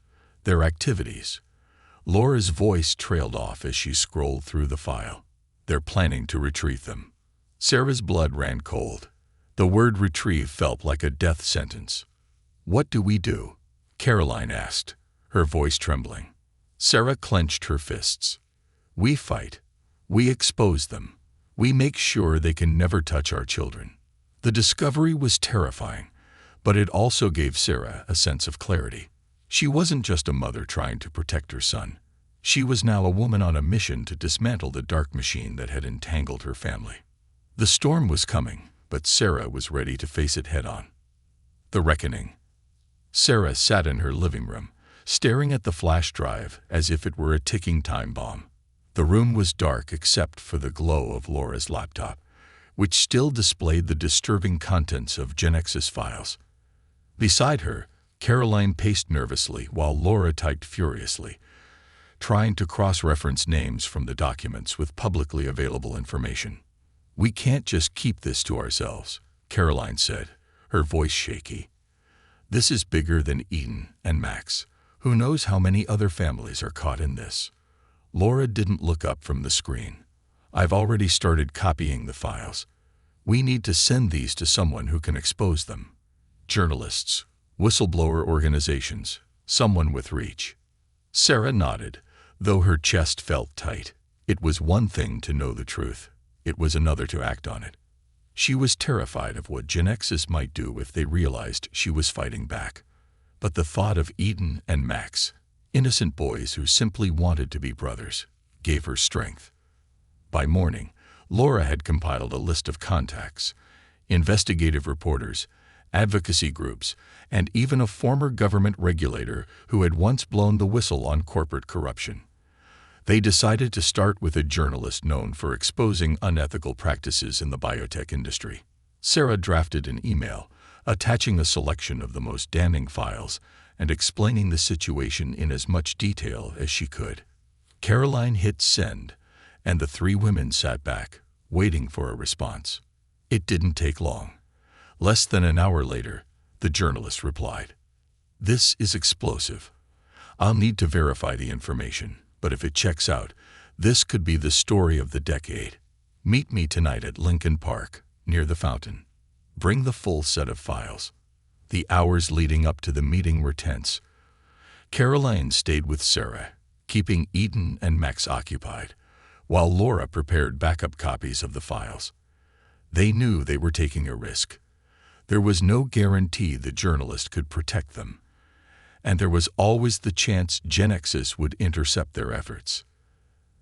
their activities." Laura's voice trailed off as she scrolled through the file. "They're planning to retrieve them." Sarah's blood ran cold. The word retrieve felt like a death sentence. "What do we do?" Caroline asked, her voice trembling. Sarah clenched her fists. "We fight. We expose them. We make sure they can never touch our children." The discovery was terrifying, but it also gave Sarah a sense of clarity. She wasn't just a mother trying to protect her son. She was now a woman on a mission to dismantle the dark machine that had entangled her family. The storm was coming, but Sarah was ready to face it head-on. The reckoning. Sarah sat in her living room, staring at the flash drive as if it were a ticking time bomb. The room was dark except for the glow of Laura's laptop, which still displayed the disturbing contents of Genex's files. Beside her, Caroline paced nervously while Laura typed furiously, trying to cross-reference names from the documents with publicly available information. "We can't just keep this to ourselves," Caroline said, her voice shaky. "This is bigger than Eden and Max. Who knows how many other families are caught in this?" Laura didn't look up from the screen. "I've already started copying the files. We need to send these to someone who can expose them. Journalists, whistleblower organizations, someone with reach." Sarah nodded, though her chest felt tight. It was one thing to know the truth. It was another to act on it. She was terrified of what Genexus might do if they realized she was fighting back. But the thought of Eden and Max, innocent boys who simply wanted to be brothers, gave her strength. By morning, Laura had compiled a list of contacts, investigative reporters, advocacy groups, and even a former government regulator who had once blown the whistle on corporate corruption. They decided to start with a journalist known for exposing unethical practices in the biotech industry. Sarah drafted an email, attaching a selection of the most damning files and explaining the situation in as much detail as she could. Caroline hit send, and the three women sat back, waiting for a response. It didn't take long. Less than an hour later, the journalist replied, "This is explosive. I'll need to verify the information, but if it checks out, this could be the story of the decade. Meet me tonight at Lincoln Park, near the fountain. Bring the full set of files." The hours leading up to the meeting were tense. Caroline stayed with Sarah, keeping Eden and Max occupied, while Laura prepared backup copies of the files. They knew they were taking a risk. There was no guarantee the journalist could protect them, and there was always the chance Genexus would intercept their efforts.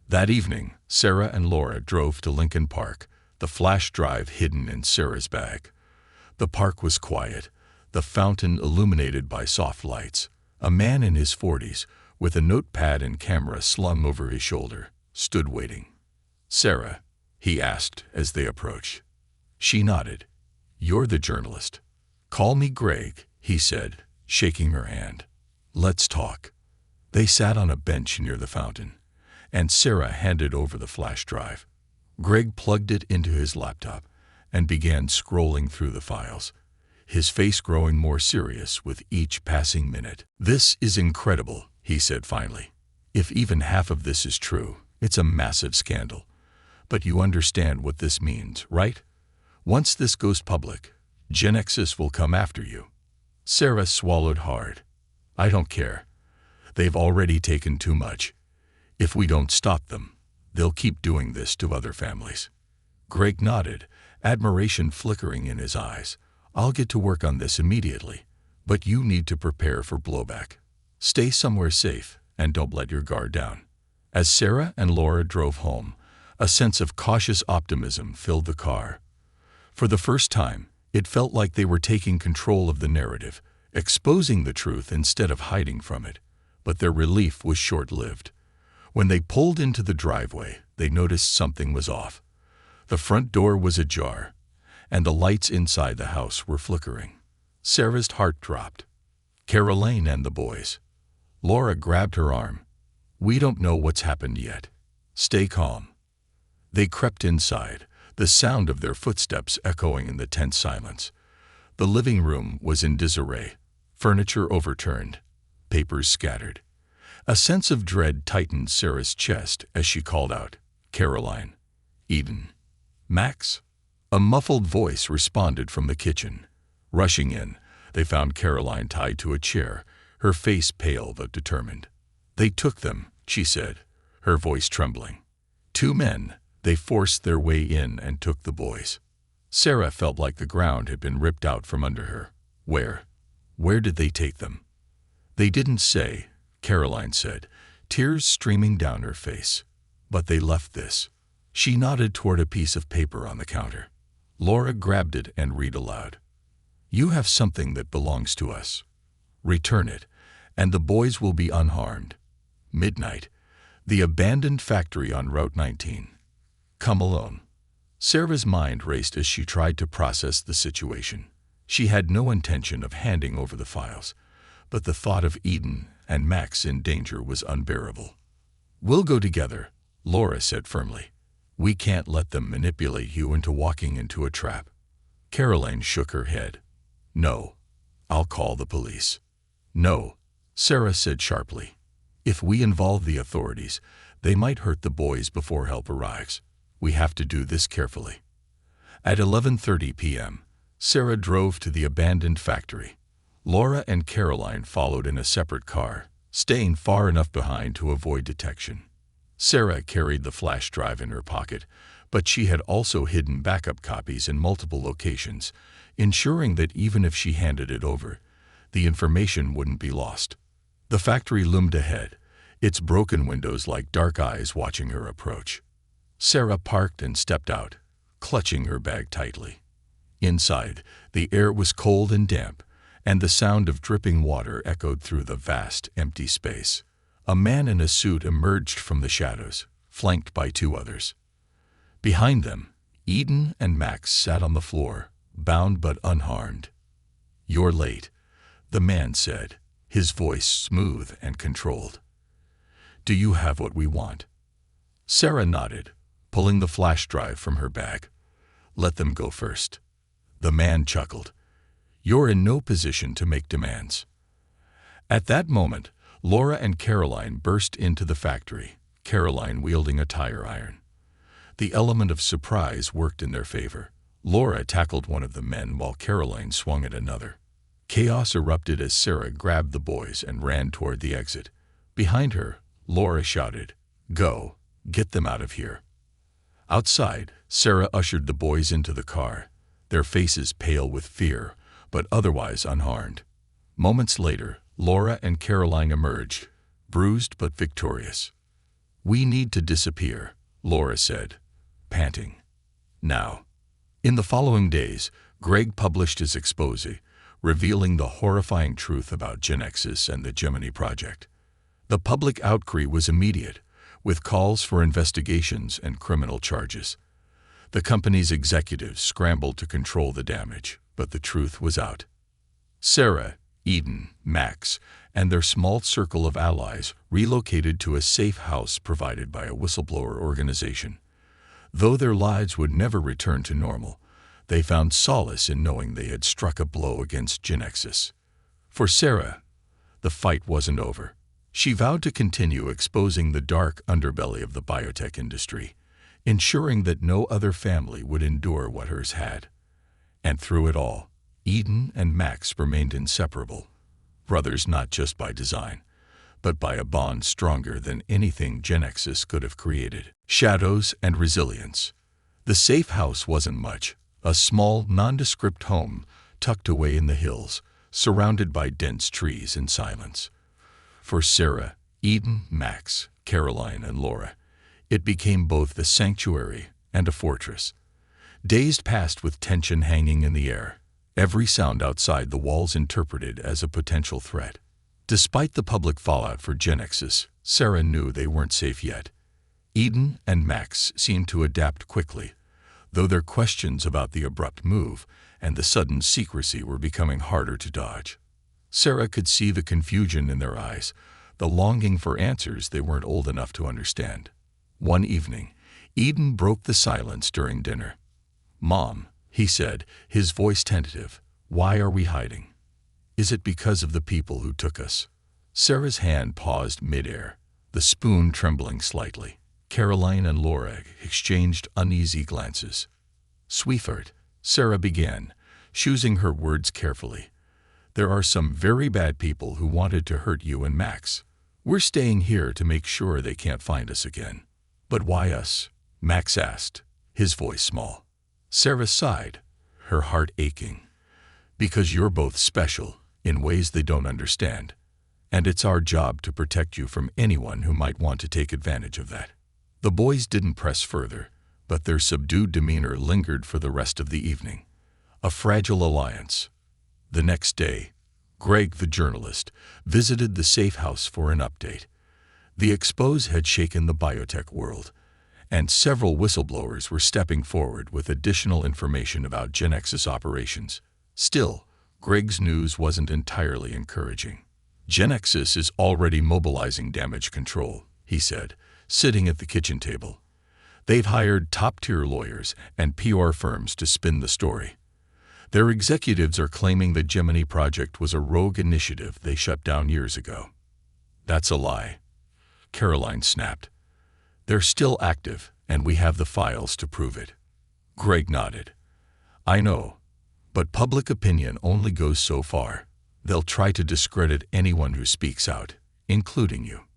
That evening, Sarah and Laura drove to Lincoln Park, the flash drive hidden in Sarah's bag. The park was quiet, the fountain illuminated by soft lights. A man in his 40s, with a notepad and camera slung over his shoulder, stood waiting. "Sarah?" he asked as they approached. She nodded. "You're the journalist." "Call me Greg," he said, shaking her hand. "Let's talk." They sat on a bench near the fountain, and Sarah handed over the flash drive. Greg plugged it into his laptop and began scrolling through the files, his face growing more serious with each passing minute. "This is incredible," he said finally. "If even half of this is true, it's a massive scandal. But you understand what this means, right? Once this goes public, Genexus will come after you." Sarah swallowed hard. "I don't care. They've already taken too much. If we don't stop them, They'll keep doing this to other families. Greg nodded, admiration flickering in his eyes. I'll get to work on this immediately, but you need to prepare for blowback. Stay somewhere safe and don't let your guard down. As Sarah and Laura drove home, a sense of cautious optimism filled the car. For the first time, it felt like they were taking control of the narrative, exposing the truth instead of hiding from it. But their relief was short-lived. When they pulled into the driveway, they noticed something was off. The front door was ajar, and the lights inside the house were flickering. Sarah's heart dropped. Caroline and the boys. Laura grabbed her arm. We don't know what's happened yet. Stay calm. They crept inside, the sound of their footsteps echoing in the tense silence. The living room was in disarray, furniture overturned, papers scattered. A sense of dread tightened Sarah's chest as she called out, Caroline, Eden, Max. A muffled voice responded from the kitchen. Rushing in, they found Caroline tied to a chair, her face pale but determined. They took them, she said, her voice trembling. Two men. They forced their way in and took the boys. Sarah felt like the ground had been ripped out from under her. Where did they take them? They didn't say, Caroline said, tears streaming down her face. But they left this. She nodded toward a piece of paper on the counter. Laura grabbed it and read aloud. You have something that belongs to us. Return it, and the boys will be unharmed. Midnight. The abandoned factory on Route 19. Come alone. Sarah's mind raced as she tried to process the situation. She had no intention of handing over the files, but the thought of Eden and Max in danger was unbearable. We'll go together, Laura said firmly. We can't let them manipulate you into walking into a trap. Caroline shook her head. No, I'll call the police. No, Sarah said sharply. If we involve the authorities, they might hurt the boys before help arrives. We have to do this carefully. At 11:30 p.m., Sarah drove to the abandoned factory. Laura and Caroline followed in a separate car, staying far enough behind to avoid detection. Sarah carried the flash drive in her pocket, but she had also hidden backup copies in multiple locations, ensuring that even if she handed it over, the information wouldn't be lost. The factory loomed ahead, its broken windows like dark eyes watching her approach. Sarah parked and stepped out, clutching her bag tightly. Inside, the air was cold and damp, and the sound of dripping water echoed through the vast, empty space. A man in a suit emerged from the shadows, flanked by two others. Behind them, Eden and Max sat on the floor, bound but unharmed. You're late, the man said, his voice smooth and controlled. Do you have what we want? Sarah nodded, pulling the flash drive from her bag. Let them go first. The man chuckled. You're in no position to make demands. At that moment, Laura and Caroline burst into the factory, Caroline wielding a tire iron. The element of surprise worked in their favor. Laura tackled one of the men while Caroline swung at another. Chaos erupted as Sarah grabbed the boys and ran toward the exit. Behind her, Laura shouted, Go, get them out of here. Outside, Sarah ushered the boys into the car, their faces pale with fear, but otherwise unharmed. Moments later, Laura and Caroline emerged, bruised but victorious. We need to disappear, Laura said, panting. Now. In the following days, Greg published his exposé, revealing the horrifying truth about Genexus and the Gemini Project. The public outcry was immediate, with calls for investigations and criminal charges. The company's executives scrambled to control the damage, but the truth was out. Sarah, Eden, Max, and their small circle of allies relocated to a safe house provided by a whistleblower organization. Though their lives would never return to normal, they found solace in knowing they had struck a blow against Genexus. For Sarah, the fight wasn't over. She vowed to continue exposing the dark underbelly of the biotech industry, ensuring that no other family would endure what hers had. And through it all, Eden and Max remained inseparable, brothers not just by design, but by a bond stronger than anything Genexus could have created. Shadows and resilience. The safe house wasn't much, a small, nondescript home tucked away in the hills, surrounded by dense trees and silence. For Sarah, Eden, Max, Caroline, and Laura, it became both a sanctuary and a fortress. Days passed with tension hanging in the air, every sound outside the walls interpreted as a potential threat. Despite the public fallout for Genexus, Sarah knew they weren't safe yet. Eden and Max seemed to adapt quickly, though their questions about the abrupt move and the sudden secrecy were becoming harder to dodge. Sarah could see the confusion in their eyes, the longing for answers they weren't old enough to understand. One evening, Eden broke the silence during dinner. "Mom," he said, his voice tentative, "why are we hiding? Is it because of the people who took us?" Sarah's hand paused midair, the spoon trembling slightly. Caroline and Laura exchanged uneasy glances. "Sweetheart," Sarah began, choosing her words carefully, "there are some very bad people who wanted to hurt you and Max. We're staying here to make sure they can't find us again." "But why us?" Max asked, his voice small. Sarah sighed, her heart aching. "Because you're both special, in ways they don't understand, and it's our job to protect you from anyone who might want to take advantage of that." The boys didn't press further, but their subdued demeanor lingered for the rest of the evening. A fragile alliance. The next day, Greg, the journalist, visited the safe house for an update. The expose had shaken the biotech world, and several whistleblowers were stepping forward with additional information about Genexus operations. Still, Greg's news wasn't entirely encouraging. "Genexus is already mobilizing damage control," he said, sitting at the kitchen table. "They've hired top-tier lawyers and PR firms to spin the story. Their executives are claiming the Gemini project was a rogue initiative they shut down years ago." "That's a lie," Caroline snapped. "They're still active, and we have the files to prove it." Greg nodded. "I know, but public opinion only goes so far. They'll try to discredit anyone who speaks out, including you."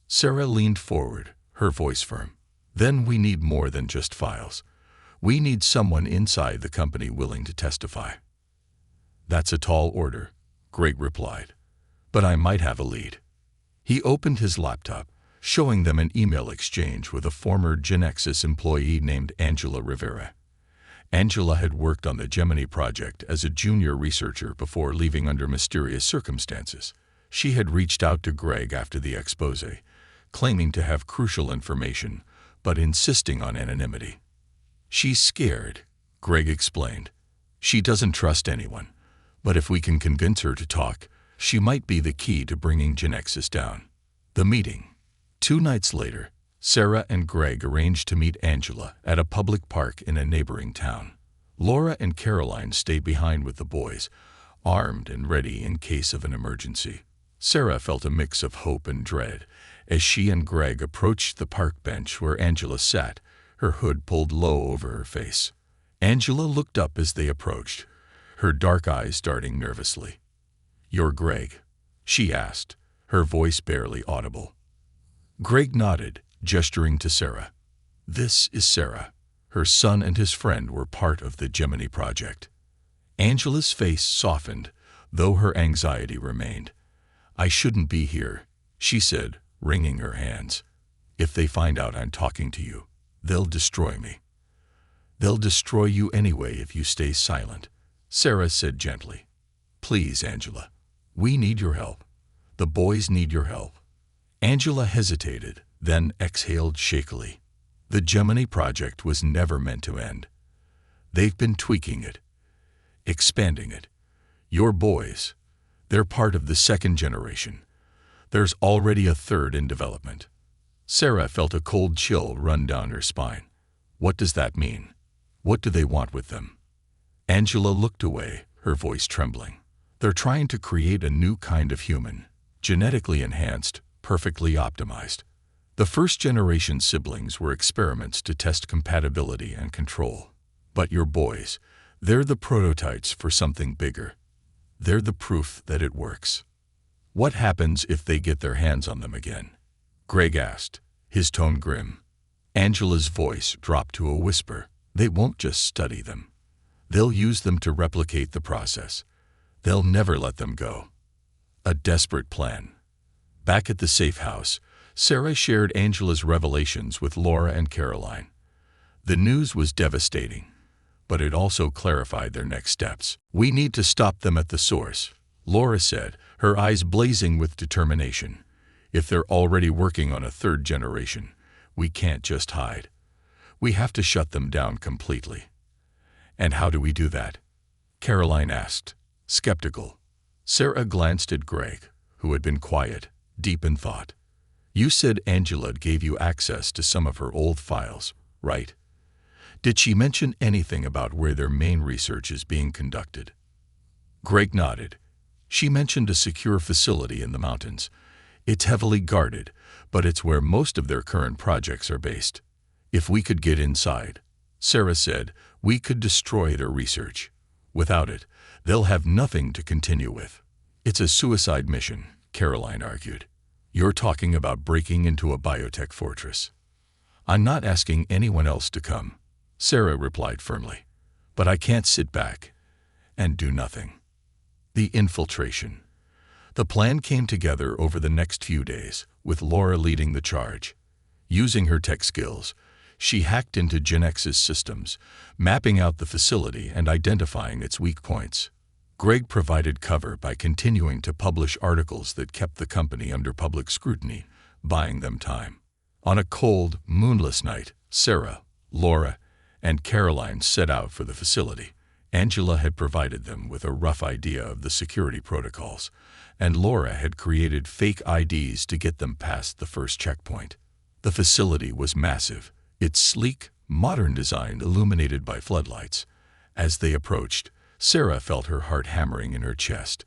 Sarah leaned forward, her voice firm. "Then we need more than just files. We need someone inside the company willing to testify." "That's a tall order," Greg replied, "but I might have a lead." He opened his laptop, showing them an email exchange with a former Genexus employee named Angela Rivera. Angela had worked on the Gemini project as a junior researcher before leaving under mysterious circumstances. She had reached out to Greg after the expose, claiming to have crucial information, but insisting on anonymity. "She's scared," Greg explained. "She doesn't trust anyone, but if we can convince her to talk, she might be the key to bringing Genexus down." The meeting. 2 nights later, Sarah and Greg arranged to meet Angela at a public park in a neighboring town. Laura and Caroline stayed behind with the boys, armed and ready in case of an emergency. Sarah felt a mix of hope and dread as she and Greg approached the park bench where Angela sat, her hood pulled low over her face. Angela looked up as they approached, her dark eyes darting nervously. "You're Greg?" she asked, her voice barely audible. Greg nodded, gesturing to Sarah. "This is Sarah. Her son and his friend were part of the Gemini project." Angela's face softened, though her anxiety remained. "I shouldn't be here," she said, wringing her hands. "If they find out I'm talking to you, they'll destroy me." "They'll destroy you anyway if you stay silent," Sarah said gently. "Please, Angela, we need your help. The boys need your help." Angela hesitated, then exhaled shakily. The Gemini project was never meant to end. They've been tweaking it, expanding it. Your boys, they're part of the second generation. There's already a third in development. Sarah felt a cold chill run down her spine. What does that mean? What do they want with them? Angela looked away, her voice trembling. They're trying to create a new kind of human, genetically enhanced, perfectly optimized. The first-generation siblings were experiments to test compatibility and control. But your boys, they're the prototypes for something bigger. They're the proof that it works. What happens if they get their hands on them again? Greg asked, his tone grim. Angela's voice dropped to a whisper. They won't just study them. They'll use them to replicate the process. They'll never let them go. A desperate plan. Back at the safe house, Sarah shared Angela's revelations with Laura and Caroline. The news was devastating, but it also clarified their next steps. We need to stop them at the source, Laura said, her eyes blazing with determination. If they're already working on a third generation, we can't just hide. We have to shut them down completely. And how do we do that? Caroline asked, skeptical. Sarah glanced at Greg, who had been quiet, deep in thought. You said Angela gave you access to some of her old files, right? Did she mention anything about where their main research is being conducted? Greg nodded. She mentioned a secure facility in the mountains. It's heavily guarded, but it's where most of their current projects are based. If we could get inside, Sarah said, we could destroy their research. Without it, they'll have nothing to continue with. It's a suicide mission, Caroline argued. You're talking about breaking into a biotech fortress. I'm not asking anyone else to come, Sarah replied firmly. But I can't sit back and do nothing. The infiltration. The plan came together over the next few days, with Laura leading the charge. Using her tech skills, she hacked into GenX's systems, mapping out the facility and identifying its weak points. Greg provided cover by continuing to publish articles that kept the company under public scrutiny, buying them time. On a cold, moonless night, Sarah, Laura, and Caroline set out for the facility. Angela had provided them with a rough idea of the security protocols, and Laura had created fake IDs to get them past the first checkpoint. The facility was massive, its sleek, modern design illuminated by floodlights. As they approached, Sarah felt her heart hammering in her chest.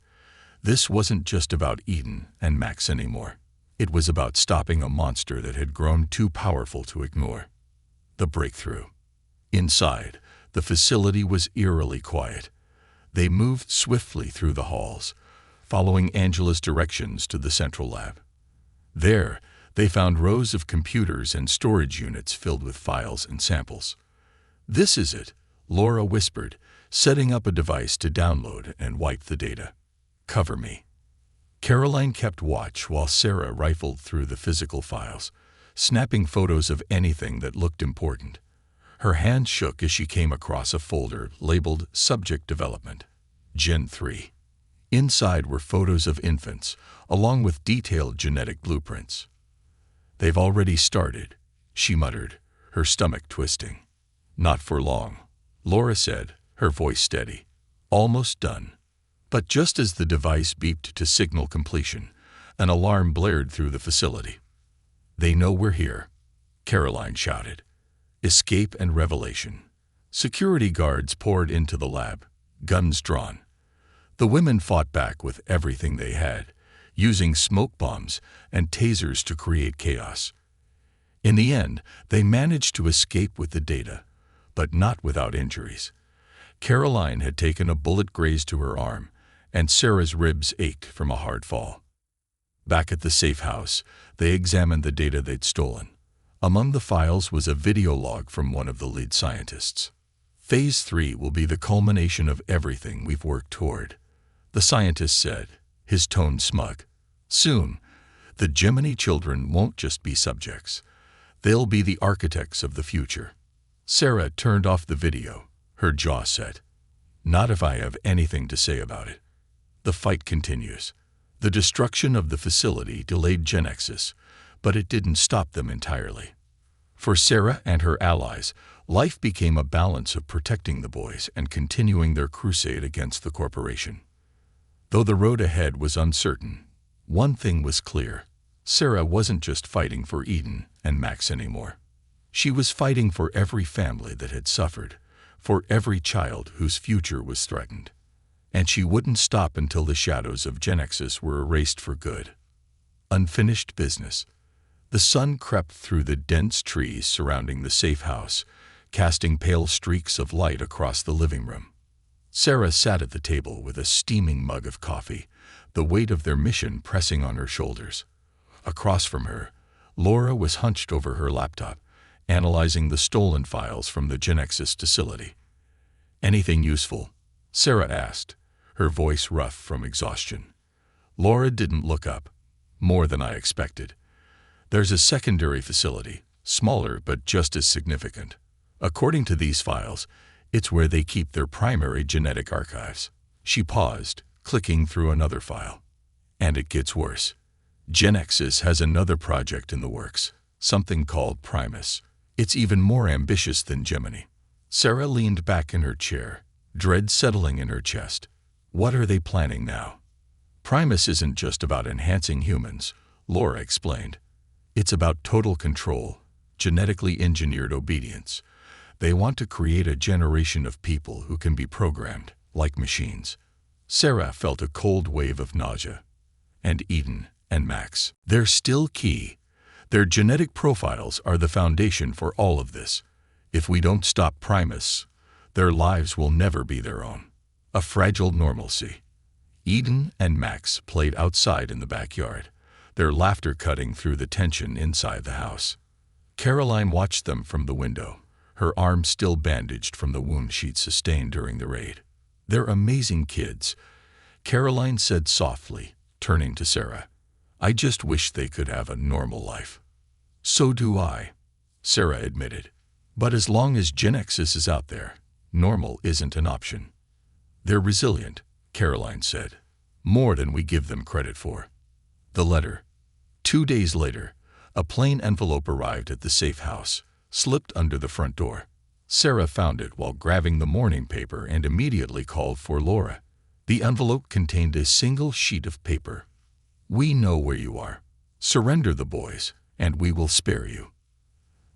This wasn't just about Eden and Max anymore. It was about stopping a monster that had grown too powerful to ignore. The breakthrough. Inside, the facility was eerily quiet. They moved swiftly through the halls, following Angela's directions to the central lab. There, they found rows of computers and storage units filled with files and samples. This is it, Laura whispered, setting up a device to download and wipe the data. Cover me. Caroline kept watch while Sarah rifled through the physical files, snapping photos of anything that looked important. Her hand shook as she came across a folder labeled Subject Development, Gen 3. Inside were photos of infants, along with detailed genetic blueprints. They've already started, she muttered, her stomach twisting. Not for long, Laura said, her voice steady. Almost done. But just as the device beeped to signal completion, an alarm blared through the facility. They know we're here, Caroline shouted. Escape and revelation. Security guards poured into the lab, guns drawn. The women fought back with everything they had, using smoke bombs and tasers to create chaos. In the end, they managed to escape with the data, but not without injuries. Caroline had taken a bullet grazed to her arm, and Sarah's ribs ached from a hard fall. Back at the safe house, they examined the data they'd stolen. Among the files was a video log from one of the lead scientists. Phase 3 will be the culmination of everything we've worked toward, the scientist said, his tone smug. Soon, the Gemini children won't just be subjects. They'll be the architects of the future. Sarah turned off the video, her jaw set. Not if I have anything to say about it. The fight continues. The destruction of the facility delayed GenX's, but it didn't stop them entirely. For Sarah and her allies, life became a balance of protecting the boys and continuing their crusade against the corporation. Though the road ahead was uncertain, one thing was clear. Sarah wasn't just fighting for Eden and Max anymore. She was fighting for every family that had suffered, for every child whose future was threatened. And she wouldn't stop until the shadows of GenX's were erased for good. Unfinished business. The sun crept through the dense trees surrounding the safe house, casting pale streaks of light across the living room. Sarah sat at the table with a steaming mug of coffee, the weight of their mission pressing on her shoulders. Across from her, Laura was hunched over her laptop, analyzing the stolen files from the Genexus facility. "Anything useful?" Sarah asked, her voice rough from exhaustion. Laura didn't look up. "More than I expected. There's a secondary facility, smaller but just as significant. According to these files, it's where they keep their primary genetic archives." She paused, clicking through another file. "And it gets worse. Genexus has another project in the works, something called Primus. It's even more ambitious than Gemini." Sarah leaned back in her chair, dread settling in her chest. What are they planning now? "Primus isn't just about enhancing humans," Laura explained. "It's about total control, genetically engineered obedience. They want to create a generation of people who can be programmed, like machines." Sarah felt a cold wave of nausea. "And Eden and Max. They're still key. Their genetic profiles are the foundation for all of this. If we don't stop Primus, their lives will never be their own. A fragile normalcy." Eden and Max played outside in the backyard, their laughter cutting through the tension inside the house. Caroline watched them from the window, her arm still bandaged from the wound she'd sustained during the raid. "They're amazing kids," Caroline said softly, turning to Sarah. "I just wish they could have a normal life." "So do I," Sarah admitted. "But as long as Genexus is out there, normal isn't an option." "They're resilient," Caroline said. "More than we give them credit for." The letter. 2 days later, a plain envelope arrived at the safe house, slipped under the front door. Sarah found it while grabbing the morning paper and immediately called for Laura. The envelope contained a single sheet of paper. "We know where you are. Surrender the boys, and we will spare you."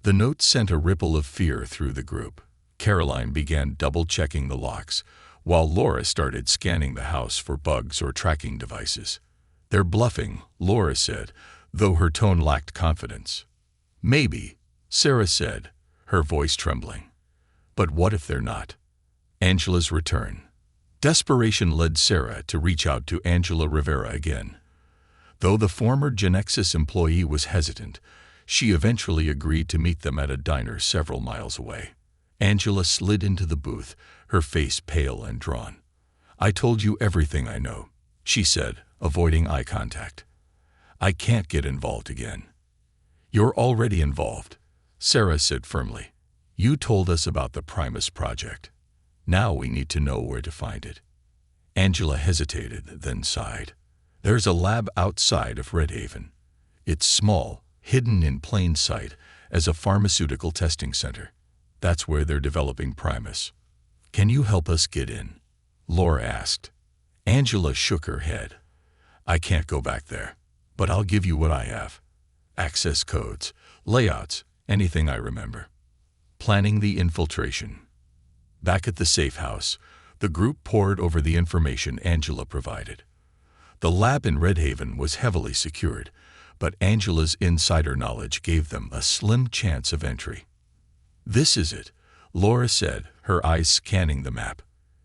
The note sent a ripple of fear through the group. Caroline began double-checking the locks, while Laura started scanning the house for bugs or tracking devices. "They're bluffing," Laura said, though her tone lacked confidence. "Maybe," Sarah said, her voice trembling. "But what if they're not?" Angela's return. Desperation led Sarah to reach out to Angela Rivera again. Though the former Genexus employee was hesitant, she eventually agreed to meet them at a diner several miles away. Angela slid into the booth, her face pale and drawn. "I told you everything I know," she said, avoiding eye contact. "I can't get involved again." "You're already involved," Sarah said firmly. "You told us about the Primus project. Now we need to know where to find it." Angela hesitated, then sighed. "There's a lab outside of Redhaven. It's small, hidden in plain sight as a pharmaceutical testing center. That's where they're developing Primus." "Can you help us get in?" Laura asked. Angela shook her head. "I can't go back there, but I'll give you what I have. Access codes, layouts, anything I remember." Planning the infiltration. Back at the safe house, the group pored over the information Angela provided. The lab in Redhaven was heavily secured, but Angela's insider knowledge gave them a slim chance of entry. "This is it," Laura said, her eyes scanning the map.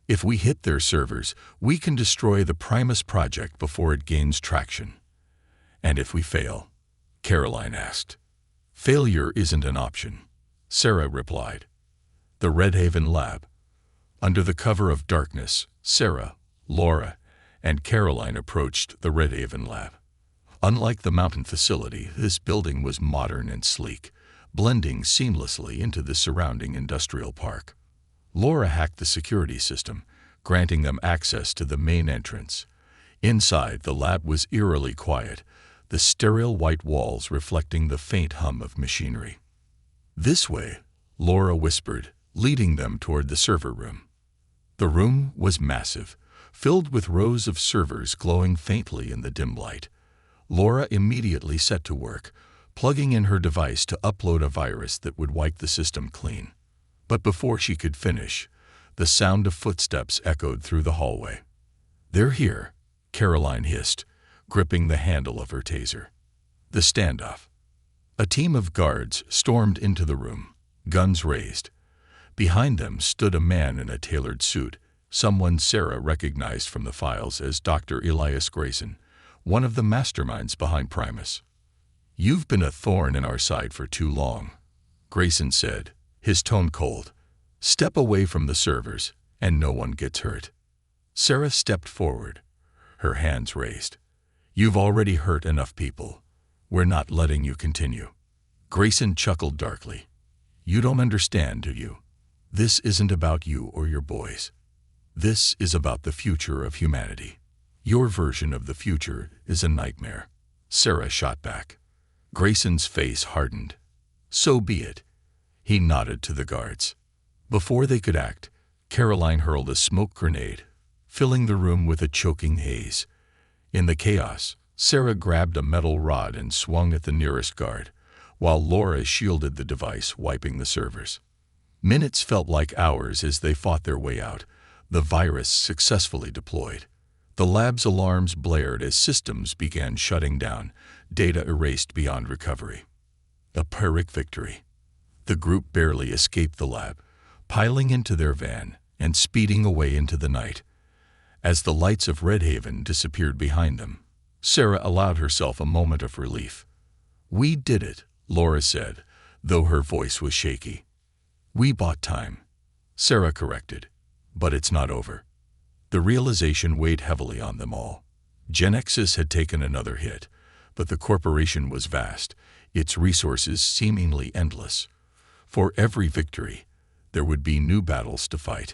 "If we hit their servers, we can destroy the Primus project before it gains traction." "And if we fail?" Caroline asked. "Failure isn't an option," Sarah replied. The Redhaven lab. Under the cover of darkness, Sarah, Laura, and Caroline approached the Redhaven lab. Unlike the mountain facility, this building was modern and sleek, blending seamlessly into the surrounding industrial park. Laura hacked the security system, granting them access to the main entrance. Inside, the lab was eerily quiet, the sterile white walls reflecting the faint hum of machinery. "This way," Laura whispered, leading them toward the server room. The room was massive, filled with rows of servers glowing faintly in the dim light. Laura immediately set to work, plugging in her device to upload a virus that would wipe the system clean. But before she could finish, the sound of footsteps echoed through the hallway. "They're here," Caroline hissed, gripping the handle of her taser. The standoff. A team of guards stormed into the room, guns raised. Behind them stood a man in a tailored suit, someone Sarah recognized from the files as Dr. Elias Grayson, one of the masterminds behind Primus. "You've been a thorn in our side for too long," Grayson said, his tone cold. "Step away from the servers, and no one gets hurt." Sarah stepped forward, her hands raised. "You've already hurt enough people. We're not letting you continue." Grayson chuckled darkly. "You don't understand, do you? This isn't about you or your boys. This is about the future of humanity. Your version of the future is a nightmare." Sarah shot back. Grayson's face hardened. "So be it." He nodded to the guards. Before they could act, Caroline hurled a smoke grenade, filling the room with a choking haze. In the chaos, Sarah grabbed a metal rod and swung at the nearest guard, while Laura shielded the device, wiping the servers. Minutes felt like hours as they fought their way out, the virus successfully deployed. The lab's alarms blared as systems began shutting down, data erased beyond recovery. A Pyrrhic victory. The group barely escaped the lab, piling into their van and speeding away into the night. As the lights of Red Haven disappeared behind them, Sarah allowed herself a moment of relief. "We did it," Laura said, though her voice was shaky. "We bought time," Sarah corrected, "but it's not over." The realization weighed heavily on them all. Genexus had taken another hit, but the corporation was vast, its resources seemingly endless. For every victory, there would be new battles to fight.